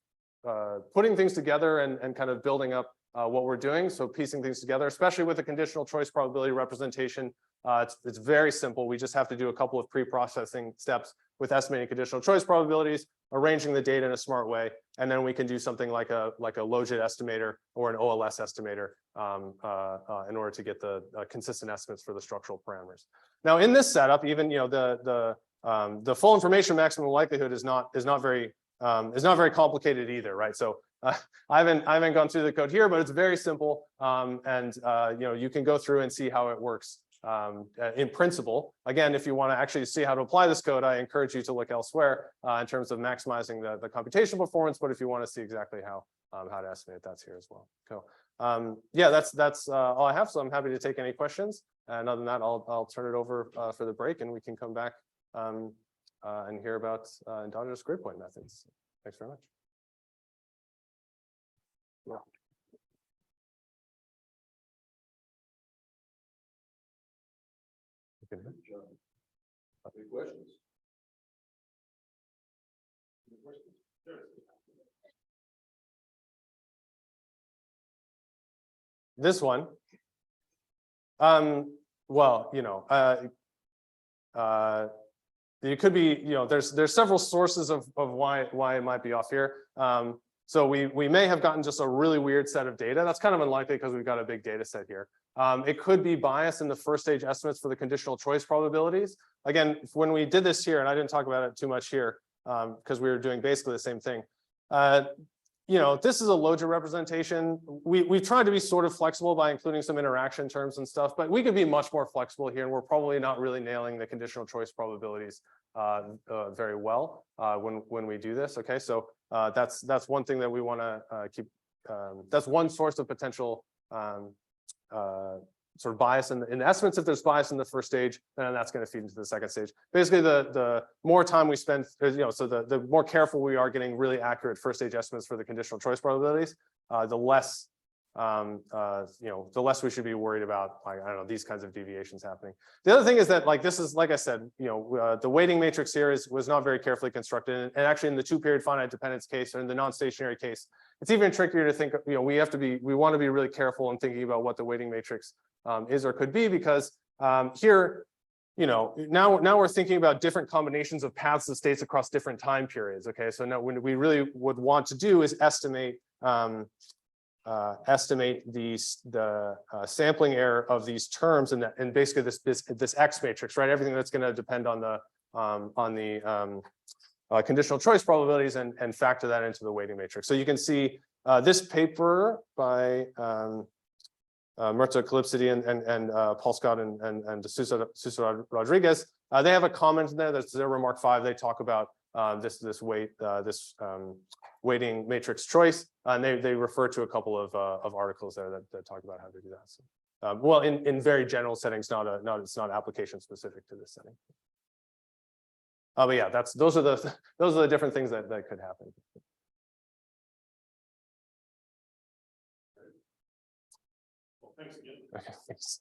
putting things together and kind of building up what we're doing. So piecing things together, especially with a conditional choice probability representation. It's very simple. We just have to do a couple of pre-processing steps with estimating conditional choice probabilities, arranging the data in a smart way, and then we can do something like a logit estimator or an OLS estimator in order to get the consistent estimates for the structural parameters. Now, in this setup, even the full information maximum likelihood is not very complicated either, right? So I haven't gone through the code here, but it's very simple, and you can go through and see how it works. In principle, again, if you want to actually see how to apply this code, I encourage you to look elsewhere in terms of maximizing the computational performance. But if you want to see exactly how to estimate, that's here as well. Cool. Yeah, that's all I have. So I'm happy to take any questions. And other than that, I'll turn it over for the break, and we can come back and hear about endogenous grid point methods. Thanks very much. Yeah. Any questions? This one. Well, it could be, there's several sources of why it might be off here. So we may have gotten just a really weird set of data. That's kind of unlikely because we've got a big data set here. It could be bias in the first stage estimates for the conditional choice probabilities. Again, when we did this here, and I didn't talk about it too much here because we were doing basically the same thing. This is a logit representation. We've tried to be sort of flexible by including some interaction terms and stuff, but we could be much more flexible here, and we're probably not really nailing the conditional choice probabilities very well when we do this. Okay, so that's one thing that we want to keep. That's one source of potential sort of bias in the estimates. If there's bias in the first stage, then that's going to feed into the second stage. Basically, the more time we spend, so the more careful we are getting really accurate first stage estimates for the conditional choice probabilities, the less the less we should be worried about, like, I don't know, these kinds of deviations happening. The other thing is that, like, this is, like I said, the weighting matrix here was not very carefully constructed, and actually in the two-period finite dependence case or in the non-stationary case, it's even trickier to think. We want to be really careful in thinking about what the weighting matrix is or could be, because here, now we're thinking about different combinations of paths of states across different time periods. Okay, so now what we really would want to do is estimate the sampling error of these terms and basically this X matrix, right? Everything that's going to depend on the conditional choice probabilities and factor that into the weighting matrix. So you can see this paper by Murta Calypsidi and Paul Scott and Sousa Rodriguez. They have a comment in there that's their remark 5. They talk about this weighting matrix choice, and they refer to a couple of articles there that talk about how to do that. So, well, in very general settings, it's not application specific to this setting. But yeah, those are the different things that could happen. Well, thanks again. Okay, thanks.